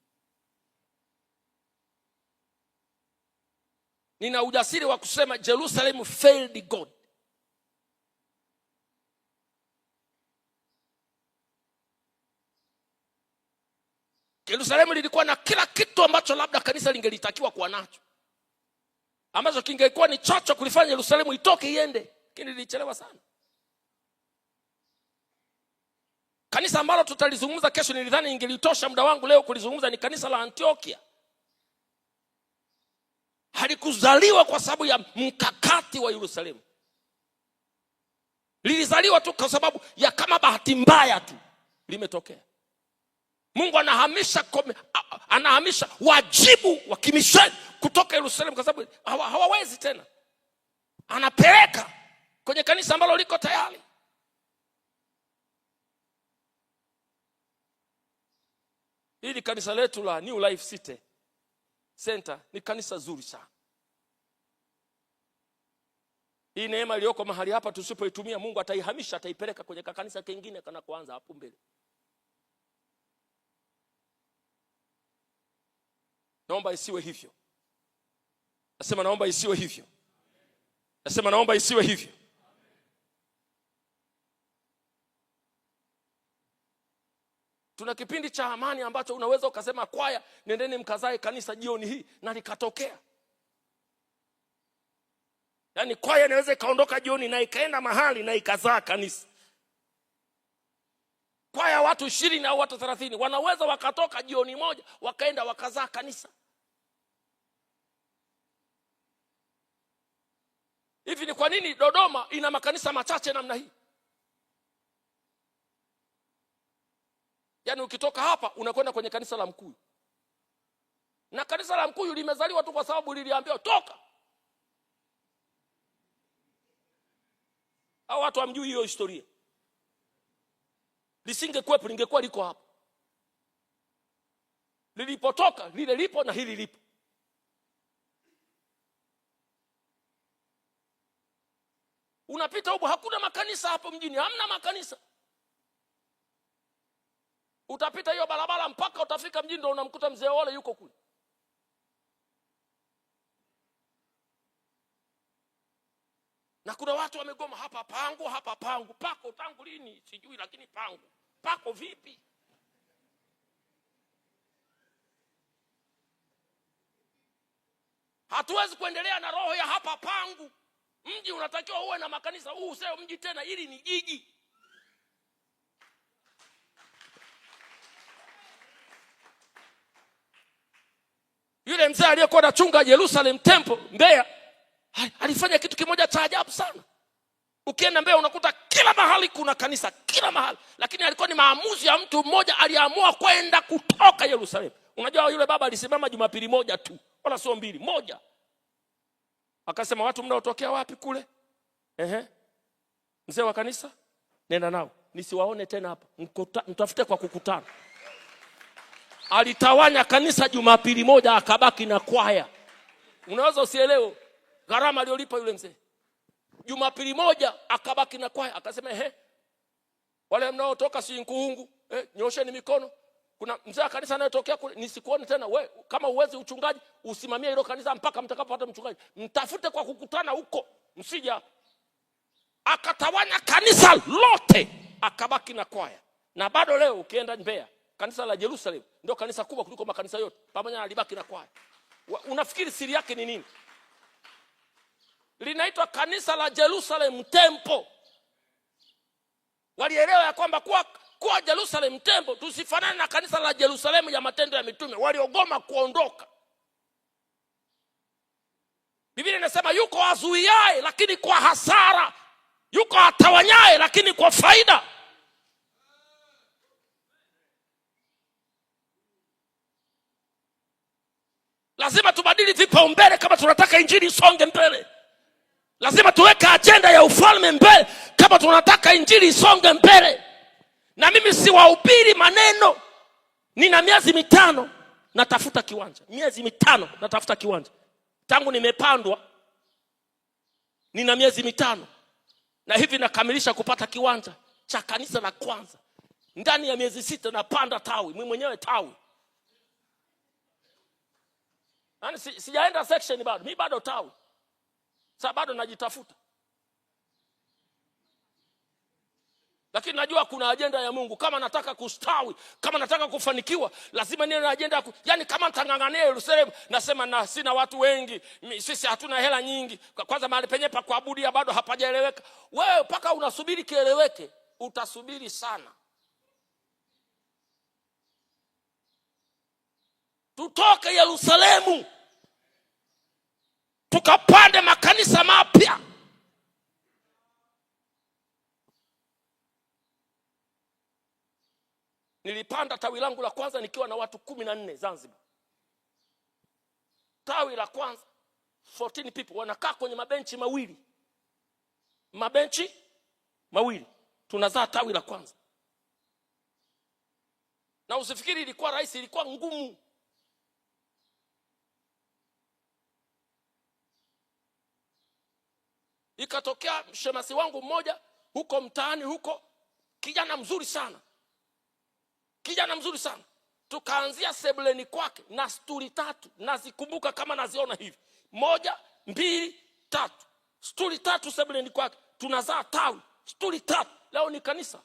Nina ujasiri wa kusema Jerusalem failed God. Yerusalemu lilikuwa na kila kitu ambacho labda kanisa lingelitakiwa kuwa nacho, ambacho kingekuwa ni chocho kulifanya Yerusalemu itoke iende, lakini lilichelewa sana. Kanisa ambalo tutalizungumza kesho, nilidhani ingelitosha muda wangu leo kulizungumza, ni kanisa la Antiokia. Halikuzaliwa kwa sababu ya mkakati wa Yerusalemu. Lilizaliwa tu kwa sababu ya kama bahati mbaya tu limetokea. Mungu anahamisha wajibu wa kimisheni kutoka Yerusalemu kwa sababu hawawezi tena. Anapeleka kwenye kanisa ambalo liko tayari. Hili kanisa letu la New Life City Center ni kanisa zuri sana. Hii neema iliyoko mahali hapa tusipoitumia, Mungu ataihamisha, ataipeleka kwenye kanisa kingine kana kuanza hapo mbele. Naomba isiwe hivyo. Nasema naomba isiwe hivyo. Nasema naomba isiwe hivyo. Tuna kipindi cha amani ambacho unaweza ukasema kwaya, nendeni mkazae kanisa jioni hii, na likatokea. Yaani kwaya inaweza ikaondoka jioni na ikaenda mahali na ikazaa kanisa. Kwaya watu 20 au watu 30 wanaweza wakatoka jioni moja wakaenda wakazaa kanisa. Hivi ni kwa nini Dodoma ina makanisa machache namna hii? Yaani ukitoka hapa unakwenda kwenye kanisa la Mkuyu. Na kanisa la Mkuyu limezaliwa tu kwa sababu liliambiwa toka. Hao watu hamjui hiyo historia. Lisingekuwepo lingekuwa liko hapa. Lilipotoka lile lipo na hili lipo. Unapita huko hakuna makanisa hapo mjini, hamna makanisa. Utapita hiyo barabara mpaka utafika mjini ndio unamkuta mzee wale yuko kule. Na kuna watu wamegoma hapa pangu, pako tangu lini sijui, lakini pangu. Pako vipi? Hatuwezi kuendelea na roho ya hapa pangu. Mji unatakiwa uwe na makanisa. Huu sio mji tena, hili ni jiji. Yule mzee aliyekuwa anachunga Jerusalem Temple Mbeya alifanya kitu kimoja cha ajabu sana. Ukienda Mbeya unakuta kila mahali kuna kanisa, kila mahali. Lakini alikuwa ni maamuzi ya mtu mmoja, aliamua kwenda kutoka Yerusalemu. Unajua yule baba alisimama Jumapili moja tu, wala sio mbili, moja. Akasema watu mnaotokea wapi kule? Mzee wa kanisa, nenda nao nisiwaone tena hapa. Mtafute kwa kukutana. Alitawanya kanisa Jumapili moja, akabaki na kwaya. Unaweza usielewe gharama aliyolipa yule mzee. Jumapili moja akabaki na kwaya. Akasema wale mnaotoka si Nkuhungu, nyosheni mikono. Kuna mzee wa kanisa anayetokea kule, nisikuone tena. We kama uwezi uchungaji, usimamie hilo kanisa mpaka mtakapopata mchungaji. Mtafute kwa kukutana huko, msije hapa. Akatawanya kanisa lote, akabaki na kwaya. Na bado leo ukienda Mbeya, kanisa la Jerusalem ndio kanisa kubwa kuliko makanisa yote, pamoja na libaki na kwaya. Unafikiri siri yake ni nini? Linaitwa kanisa la Jerusalem Temple. Walielewa ya kwamba kwa Jerusalem Temple tusifanane na kanisa la Jerusalem ya Matendo ya Mitume. Waliogoma kuondoka. Biblia inasema yuko azuiaye lakini kwa hasara, yuko atawanyaye lakini kwa faida. Lazima tubadili vipaumbele kama tunataka injili isonge mbele. Lazima tuweke agenda ya ufalme mbele kama tunataka injili isonge mbele. Na mimi si wahubiri maneno. Nina miezi 5 natafuta kiwanja. Miezi 5 natafuta kiwanja. Tangu nimepandwa nina miezi 5. Na hivi nakamilisha kupata kiwanja cha kanisa la kwanza. Ndani ya miezi 6 napanda tawi. Mimi mwenyewe tawi. Yaani sijaenda section bado. Mimi bado tawi. Sasa bado najitafuta. Lakini najua kuna agenda ya Mungu. Kama nataka kustawi, kama nataka kufanikiwa, lazima niwe na agenda yani kama nitangangania Yerusalemu, nasema na sina watu wengi, sisi hatuna hela nyingi. Kwanza mahali penyewe pa kuabudia bado hapajaeleweka. Wewe paka unasubiri kieleweke, utasubiri sana. Tutoke Yerusalemu, tukapande makanisa mapya. Nilipanda tawi langu la kwanza nikiwa na watu 14 Zanzibar. Tawi la kwanza 14 people wanakaa kwenye mabenchi mawili. Mabenchi mawili. Tunazaa tawi la kwanza. Na usifikiri ilikuwa rahisi, ilikuwa ngumu. Ikatokea mshemasi wangu mmoja huko mtaani huko, kijana mzuri sana. Kijana mzuri sana. Tukaanzia sebuleni kwake na sturi 3. Nazikumbuka kama naziona hivi. 1, 2, 3. Sturi 3 sebuleni kwake. Tunazaa tawi. Sturi 3. Leo ni kanisa.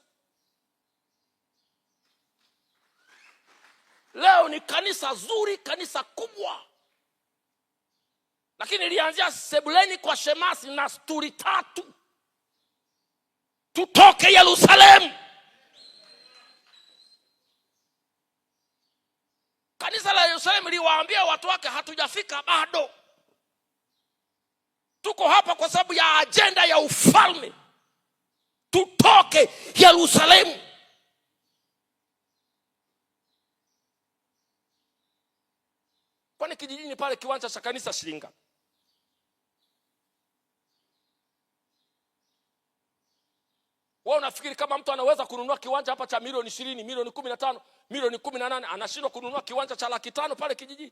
Leo ni kanisa zuri, kanisa kubwa, lakini ilianzia sebuleni kwa shemasi na sturi 3. Tutoke Yerusalemu. Kanisa la Yerusalemu liwaambia watu wake hatujafika bado. Tuko hapa kwa sababu ya ajenda ya ufalme. Tutoke Yerusalemu. Kwani kijijini pale kiwanja cha kanisa shilingi? Wewe unafikiri kama mtu anaweza kununua kiwanja hapa cha milioni 20, milioni 15, milioni 18, anashindwa kununua kiwanja cha 500,000 pale kijijini?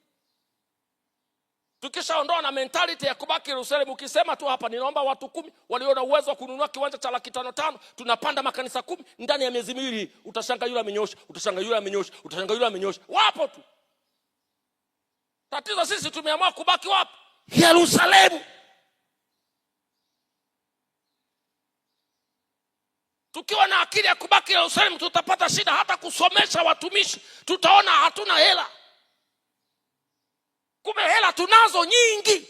Tukishaondoa na mentality ya kubaki Yerusalemu, ukisema tu hapa ninaomba watu 10 walio na uwezo wa kununua kiwanja cha 500,000, tunapanda makanisa 10 ndani ya miezi miwili, utashangaa yule amenyosha, utashangaa yule amenyosha, utashangaa yule amenyosha. Wapo tu. Tatizo sisi tumeamua kubaki wapi? Yerusalemu. Tukiwa na akili ya kubaki Yerusalemu tutapata shida hata kusomesha watumishi. Tutaona hatuna hela. Kumbe hela tunazo nyingi.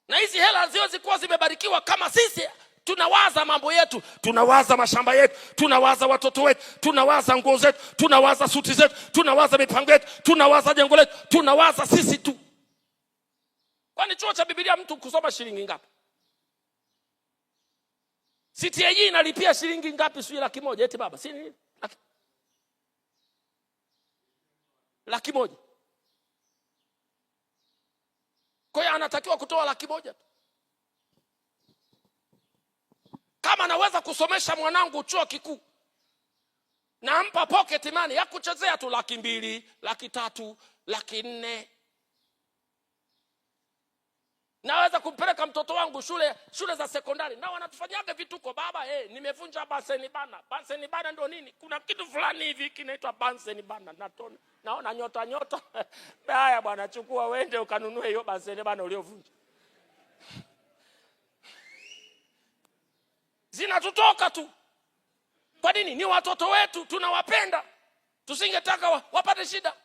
Na hizi hela ziwezi kuwa zimebarikiwa kama sisi tunawaza mambo yetu, tunawaza mashamba yetu, tunawaza watoto wetu, tunawaza nguo zetu, tunawaza suti zetu, tunawaza mipango yetu, tunawaza jengo letu, tunawaza sisi tu. Kwani chuo cha Biblia mtu kusoma shilingi ngapi? CTAG inalipia shilingi ngapi? Sio 100,000 eti baba. Si ni 100,000. Kwa hiyo anatakiwa kutoa 100,000 tu. Kama naweza kusomesha mwanangu chuo kikuu, nampa pocket money ya kuchezea tu 200,000, 300,000, 400,000. Naweza kumpeleka mtoto wangu shule za sekondari. Na wanatufanyaga vituko baba, nimevunja Bunsen bana. Bunsen bana ndio nini? Kuna kitu fulani hivi kinaitwa Bunsen bana. Naona nyota. Haya bwana, chukua wende ukanunue hiyo Bunsen bana uliovunja. Zinatutoka tu. Kwa nini? Ni watoto wetu, tunawapenda. Tusingetaka wapate shida.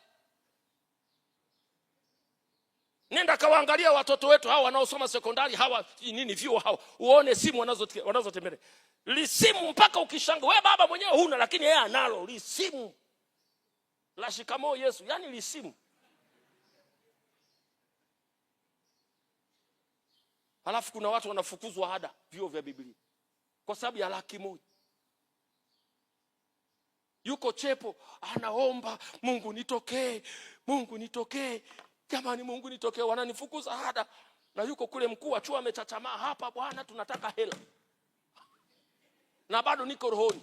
Nenda kawaangalia watoto wetu hawa wanaosoma sekondari, hawa nini vyuo hawa. Uone simu wanazotembelea. Lisimu mpaka ukishanga. Wewe baba mwenyewe huna, lakini yeye analo lisimu. La shikamoo Yesu, yani lisimu. Halafu kuna watu wanafukuzwa ada vyuo vya Biblia kwa sababu ya 100,000. Yuko chepo anaomba, Mungu nitokee, Mungu nitokee. Jamani, Mungu nitokee, wananifukuza ada. Na yuko kule mkuu wa chuo amechachamaa, hapa bwana tunataka hela. Na bado niko rohoni.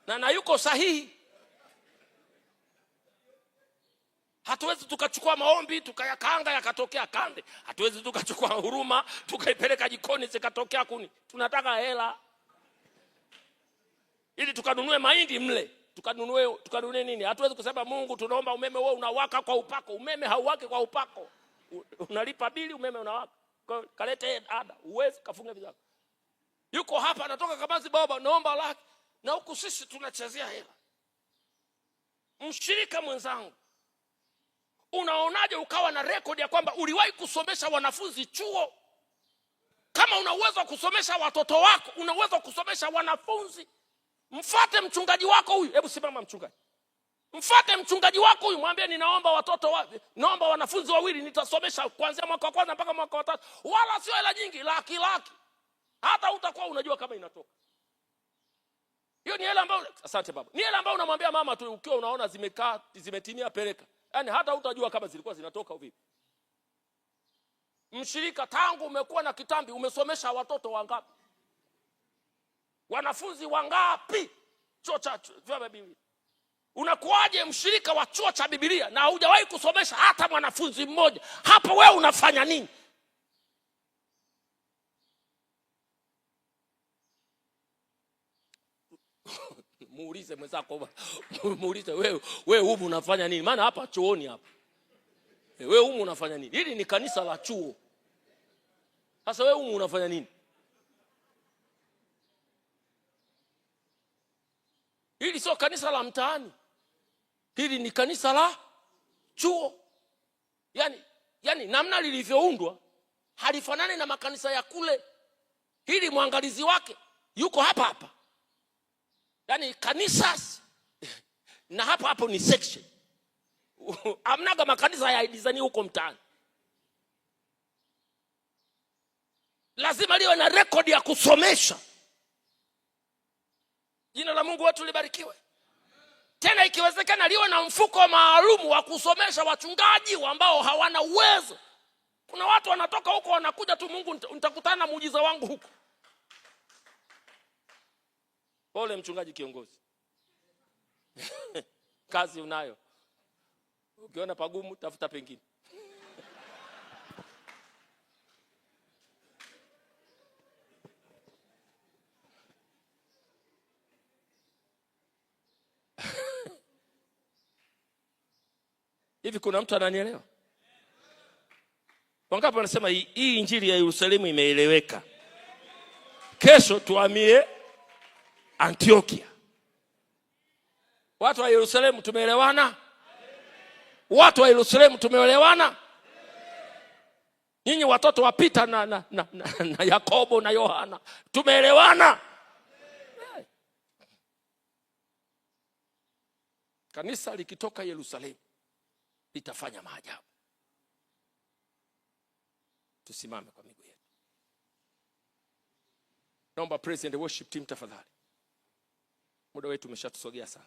Na yuko sahihi. Hatuwezi tukachukua maombi tukayakaanga yakatokea kande. Hatuwezi tukachukua huruma tukaipeleka jikoni zikatokea kuni. Tunataka hela ili tukanunue mahindi mle, tukanunue nini? Hatuwezi kusema Mungu tunaomba umeme wewe unawaka kwa upako. Umeme hauwaki kwa upako. Unalipa bili, umeme unawaka. Kalete ada, uwezi kafunga vizako. Yuko hapa anatoka Kabazi, baba naomba laki. Na huku sisi tunachezea hela. Mshirika mwenzangu, unaonaje ukawa na rekodi ya kwamba uliwahi kusomesha wanafunzi chuo? Kama una uwezo wa kusomesha watoto wako, una uwezo wa kusomesha wanafunzi, mfuate mchungaji wako huyu. Hebu simama mchungaji. Mfuate mchungaji wako huyu, mwambie naomba wanafunzi 2 nitasomesha kuanzia mwaka wa kwanza mpaka mwaka wa 3. Wala sio hela nyingi, laki. Hata utakuwa unajua kama inatoka. Hiyo ni hela ambayo, asante baba. Ni hela ambayo unamwambia mama tu ukiwa unaona zimetimia peleka. Yaani hata hutajua kama zilikuwa zinatoka vipi. Mshirika, tangu umekuwa na kitambi umesomesha watoto wangapi? Wanafunzi wangapi? Chuo cha Biblia. Unakuaje mshirika wa chuo cha Biblia na hujawahi kusomesha hata mwanafunzi mmoja? Hapo wewe unafanya nini? Muulize mwenzako, muulize wewe humu unafanya nini? Maana hapa chuoni hapa. Wewe humu unafanya nini? Hili ni kanisa la chuo. Sasa wewe unafanya nini? Hili sio kanisa la mtaani. Hili ni kanisa la chuo. Yaani namna lilivyoundwa halifanani na makanisa ya kule. Hili mwangalizi wake yuko hapa hapa. Yaani kanisa na hapo ni section. Amnaga makanisa ya design huko mtaani. Lazima liwe na rekodi ya kusomesha. Jina la Mungu wetu libarikiwe. Tena ikiwezekana liwe na mfuko maalum wa kusomesha wachungaji ambao hawana uwezo. Kuna watu wanatoka huko wanakuja tu, Mungu nitakutana na muujiza wangu huko. Pole mchungaji kiongozi. Kazi unayo. Ukiona pagumu tafuta pengine. Hivi kuna mtu ananielewa? Wangapi wanasema hii injili ya Yerusalemu imeeleweka? Kesho tuhamie Antiokia. Watu wa Yerusalemu tumeelewana? Watu wa Yerusalemu tumeelewana? Nyinyi watoto wa Peter na Yakobo na Yohana tumeelewana? Kanisa likitoka Yerusalemu litafanya maajabu. Tusimame kwa miguu yetu. Naomba praise and worship team tafadhali. Muda wetu umeshatusogea sana.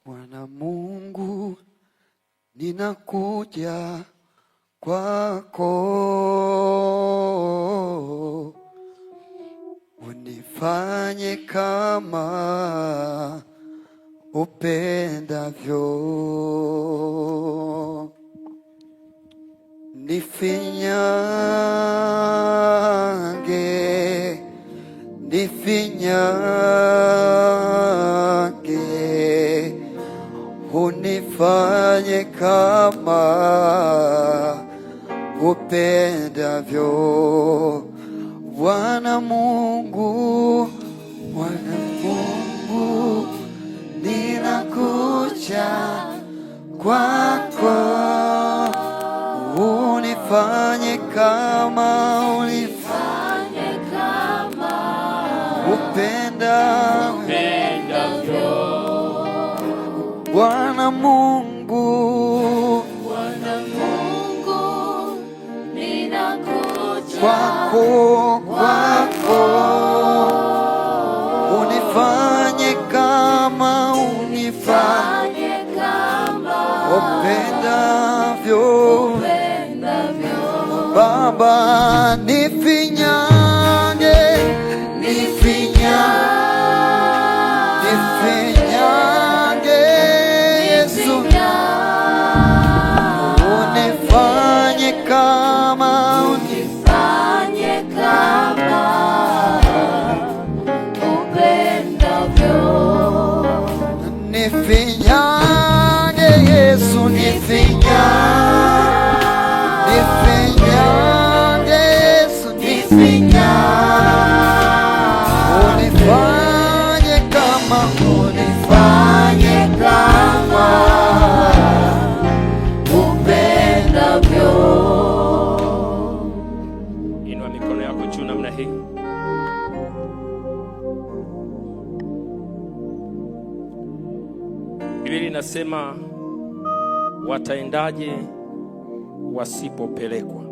Bwana Mungu, ninakuja kwako, unifanye kama upendavyo, nifinyange, unifanye kama upendavyo. Bwana Mungu, ninakuja kwako, unifanye kama upendavyo. Bwana Mungu, ninakuja kwako, unifanye kama upendavyo. Baba, nifinyange, Yesu, unifanye kama upendavyo. Nifinyange Yesu, nifinyange Yesu, unifanye kama upendavyo. Inua mikono yako juu namna hii. Biblia inasema wataendaje wasipopelekwa?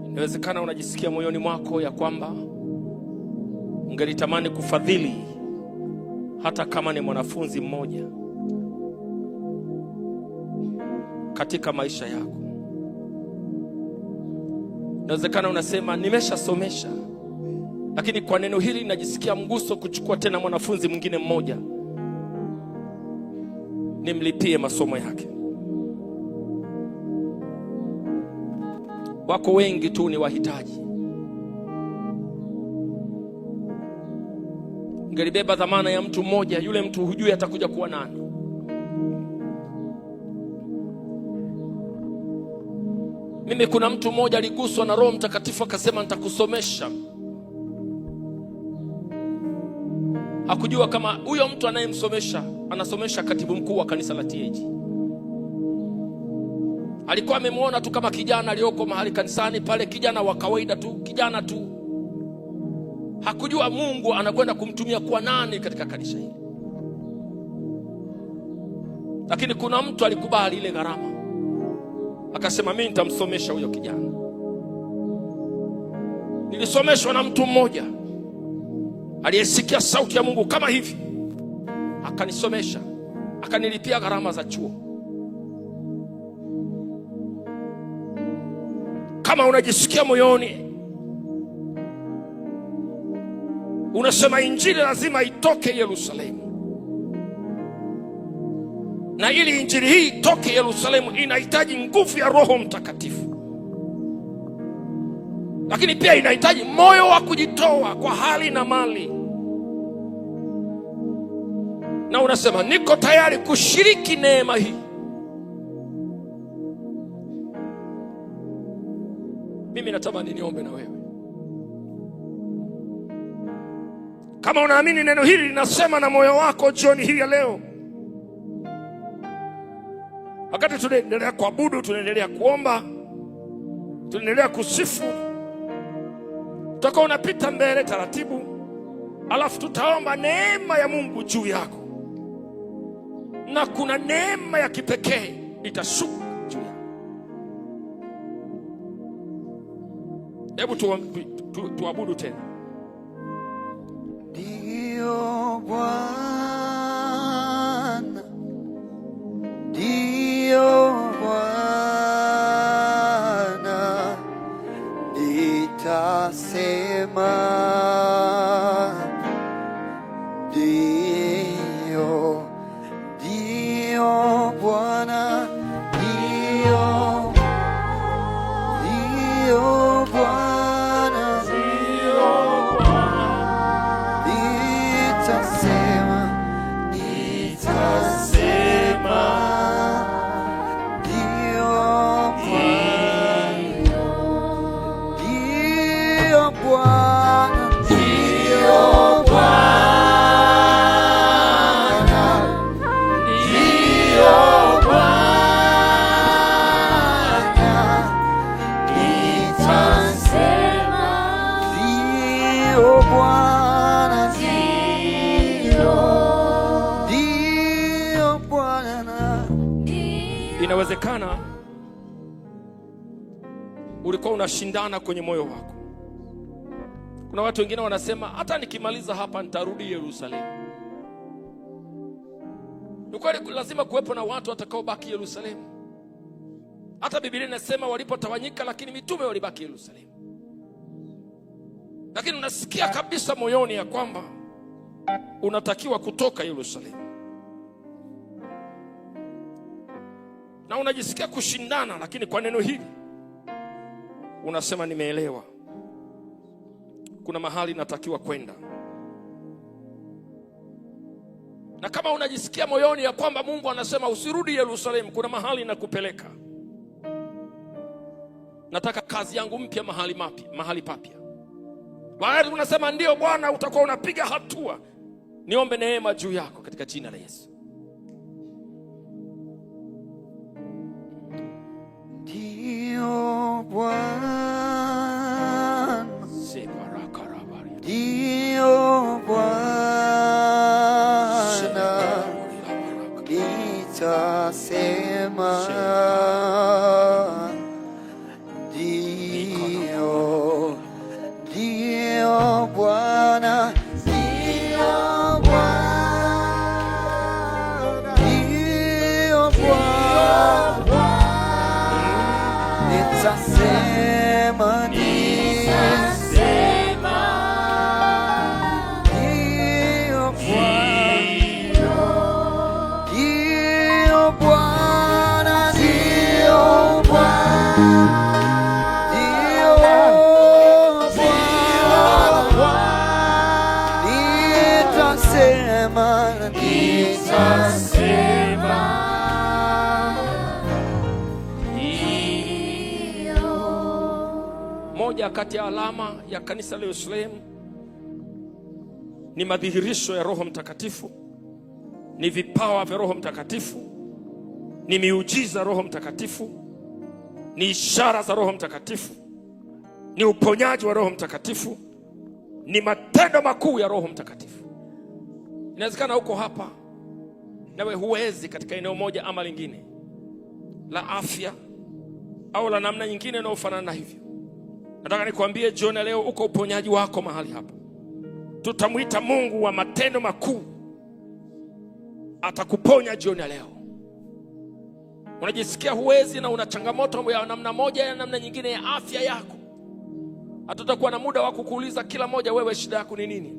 Inawezekana unajisikia moyoni mwako ya kwamba ungelitamani kufadhili hata kama ni mwanafunzi mmoja katika maisha yako. Inawezekana unasema nimeshasomesha, lakini kwa neno hili najisikia mguso kuchukua tena mwanafunzi mwingine mmoja nimlipie masomo yake. Wako wengi tu ni wahitaji. Ungelibeba dhamana ya mtu mmoja, yule mtu hujui atakuja kuwa nani. Mimi kuna mtu mmoja aliguswa na Roho Mtakatifu akasema nitakusomesha. Hakujua kama huyo mtu anayemsomesha anasomesha katibu mkuu wa kanisa la TAG. Alikuwa amemwona tu kama kijana aliyoko mahali kanisani pale, kijana wa kawaida tu, kijana tu. Hakujua Mungu anakwenda kumtumia kwa nani katika kanisa hili. Lakini kuna mtu alikubali ile gharama, akasema mimi nitamsomesha huyo kijana. Nilisomeshwa na mtu mmoja aliyesikia sauti ya Mungu kama hivi, akanisomesha, akanilipia gharama za chuo. Kama unajisikia moyoni unasema injili lazima itoke Yerusalemu, na ili injili hii itoke Yerusalemu inahitaji nguvu ya Roho Mtakatifu, lakini pia inahitaji moyo wa kujitoa kwa hali na mali, na unasema niko tayari kushiriki neema hii. Mimi natamani niombe na wewe. Kama unaamini neno hili linasema na moyo wako jioni hii ya leo, wakati tunaendelea kuabudu, tunaendelea kuomba, tunaendelea kusifu, utakuwa unapita mbele taratibu, alafu tutaomba neema ya Mungu juu yako, na kuna neema ya kipekee itashuka juu yako. Hebu tuabudu tena. Ndio Bwana, ndio Bwana, nitasema ndio, ndio Bwana, ndio, ndio Bwana, ndio nitasema, nitasema ndio Bwana, ndio Bwana, ndio Bwana, nitasema ndio Bwana, ndio Bwana. Inawezekana ulikuwa unashindana kwenye moyo wako. Kuna watu wengine wanasema hata nikimaliza hapa nitarudi Yerusalemu. Ni kweli lazima kuwepo na watu watakaobaki Yerusalemu. Hata Biblia inasema walipotawanyika, lakini mitume walibaki Yerusalemu. Lakini unasikia kabisa moyoni ya kwamba unatakiwa kutoka Yerusalemu, na unajisikia kushindana, lakini kwa neno hili unasema nimeelewa, kuna mahali natakiwa kwenda. Na kama unajisikia moyoni ya kwamba Mungu anasema usirudi Yerusalemu, kuna mahali nakupeleka, nataka kazi yangu mpya mahali papya. Baada unasema ndio Bwana, utakuwa unapiga hatua. Niombe neema juu yako katika jina la Yesu. Ndio Bwana, ndio Bwana, nitasema ndio, ndio Bwana, Moja kati ya alama ya kanisa la Yerusalemu ni madhihirisho ya Roho Mtakatifu, ni vipawa vya Roho Mtakatifu, ni miujiza Roho Mtakatifu, ni ishara za Roho Mtakatifu, ni uponyaji wa Roho Mtakatifu, ni matendo makuu ya Roho Mtakatifu. Inawezekana uko hapa nawe huwezi katika eneo moja ama lingine la afya au la namna nyingine inayofanana na hivyo. Nataka nikwambie jioni leo uko uponyaji wako mahali hapa. Tutamuita Mungu wa matendo makuu, atakuponya jioni leo. Unajisikia huwezi na una changamoto ya namna moja ya namna nyingine ya afya yako, hatutakuwa na muda wa kukuuliza kila moja wewe shida yako ni nini,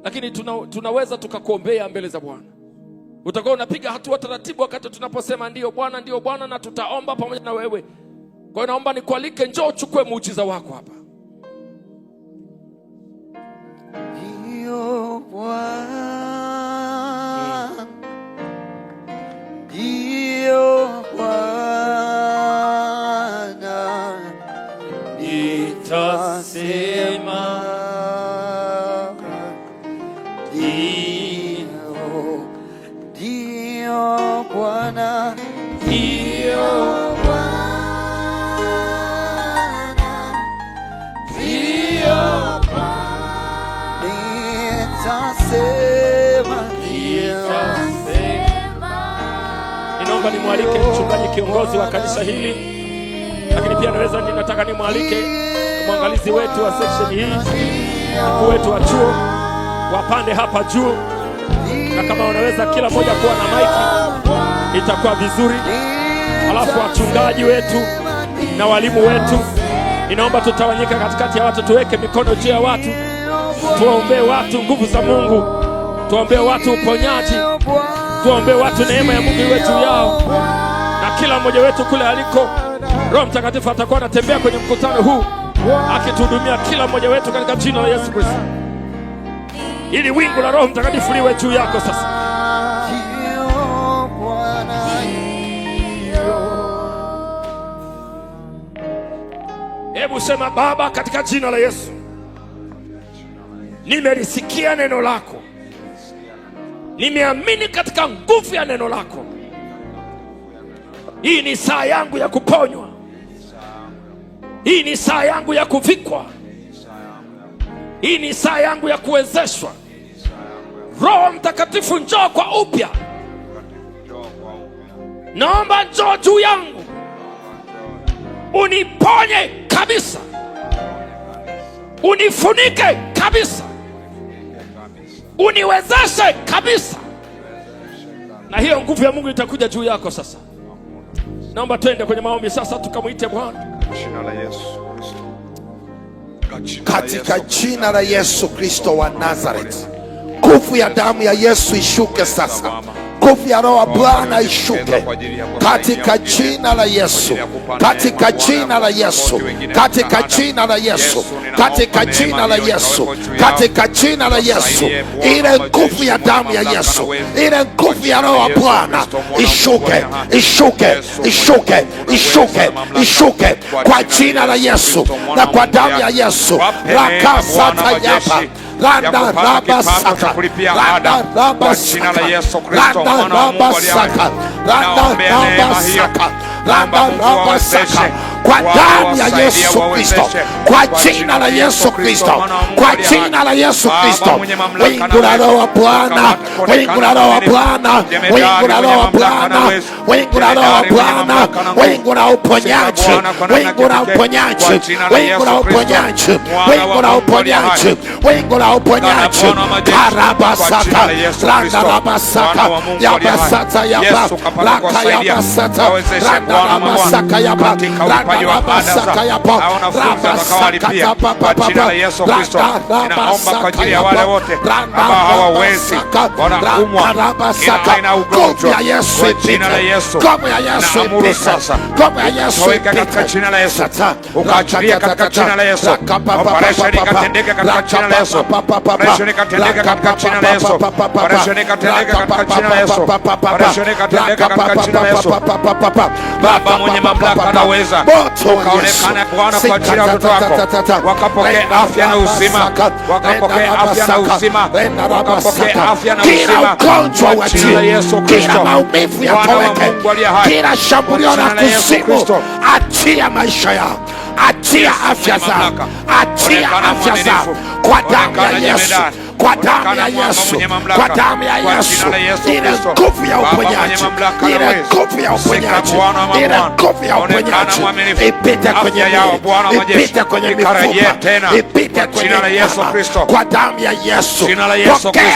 lakini tunaweza tukakuombea mbele za Bwana. Utakuwa unapiga hatua taratibu wakati tunaposema ndio Bwana, ndio Bwana, na tutaomba pamoja na wewe. Kwa hiyo naomba nikualike, njoo uchukue muujiza wako hapa. Ndio Bwana, ndio Bwana, nitasema ndio Bwana, ndio Ninaomba nimwalike mchungaji kiongozi wa kanisa hili, lakini pia ninataka nimwalike mwangalizi wetu wa section hii, mkuu wetu wa chuo, wapande hapa juu, na kama wanaweza kila moja kuwa na maiki itakuwa vizuri. Alafu wachungaji wetu na walimu wetu, ninaomba tutawanyika katikati ya watu, tuweke mikono juu ya watu, tuwaombee watu nguvu za Mungu, tuwaombee watu uponyaji, tuwaombee watu neema ya Mungu iwe juu yao. Na kila mmoja wetu kule aliko, Roho Mtakatifu atakuwa anatembea kwenye mkutano huu akituhudumia kila mmoja wetu katika jina la Yesu Kristo. Ili wingu la Roho Mtakatifu liwe juu yako sasa. Hebu sema, Baba, katika jina la Yesu, nimelisikia neno lako, nimeamini katika nguvu ya neno lako. Hii ni saa yangu ya kuponywa, hii ni saa yangu ya kuvikwa, hii ni saa yangu ya kuwezeshwa. Roho Mtakatifu, njoo kwa upya. Naomba njoo juu yangu, uniponye kabisa, unifunike kabisa, uniwezeshe kabisa, na hiyo nguvu ya Mungu itakuja juu yako sasa. Naomba twende kwenye maombi sasa, tukamuite Bwana. Katika jina la Yesu Kristo wa Nazareth, nguvu ya damu ya Yesu ishuke sasa. Nguvu ya Roho wa Bwana ishuke katika jina la Yesu, katika jina la Yesu, katika jina la Yesu, katika jina la Yesu, katika jina la Yesu. Ile nguvu ya damu ya Yesu, ile nguvu ya Roho wa Bwana ishuke, ishuke, ishuke, ishuke, ishuke kwa jina la Yesu na kwa damu ya Yesu. Rakasata yapa Landa raba saka, landa raba saka, landa raba saka, landa raba saka, landa raba saka, kwa damu ya Yesu Kristo, kwa jina la Yesu Kristo, kwa jina la Yesu Kristo. Wingu la Roho wa Bwana, wingu la Roho wa Bwana, wingu la Roho wa Bwana, wingu la Roho wa Bwana, wingu la uponyaji, wingu la uponyaji, wingu la uponyaji, wingu la uponyaji, wingu la uponyaji. Karabasaka, landa rabasaka, yabasata yaba, laka yabasata, landa rabasaka yaba, landa ulipaji wa ada za wanafunzi watakaowalipia kwa jina la Yesu Kristo. Ninaomba kwa ajili ya wale wote ambao hawawezi, wanaumwa kila aina ya ugonjwa, kwa jina la Yesu naamuru sasa ukaweka katika jina la Yesu, ukaachilia katika jina la Yesu. Operation ikatendeke katika jina la Yesu, operation ikatendeke katika jina la Yesu, operation ikatendeke katika jina la Yesu, operation ikatendeke katika jina la Yesu. Baba mwenye mamlaka anaweza, ukaonekana Bwana kwa ajili ya watoto wako, wakapokea afya na uzima, wakapokea afya na uzima, wakapokea afya na uzima kwa jina la Yesu Kristo. Kila maumivu yatoweke, kila shambulio la kuzimu, achia maisha yao, achia afya zao, achia afya zao kwa damu ya Yesu, kwa damu ya Yesu, kwa damu ya Yesu. Ile nguvu ya uponyaji, ile nguvu ya uponyaji, ile nguvu ya uponyaji ipite kwenye mwili, ipite kwenye mifupa, ipite kwenye nyama, kwa damu ya Yesu.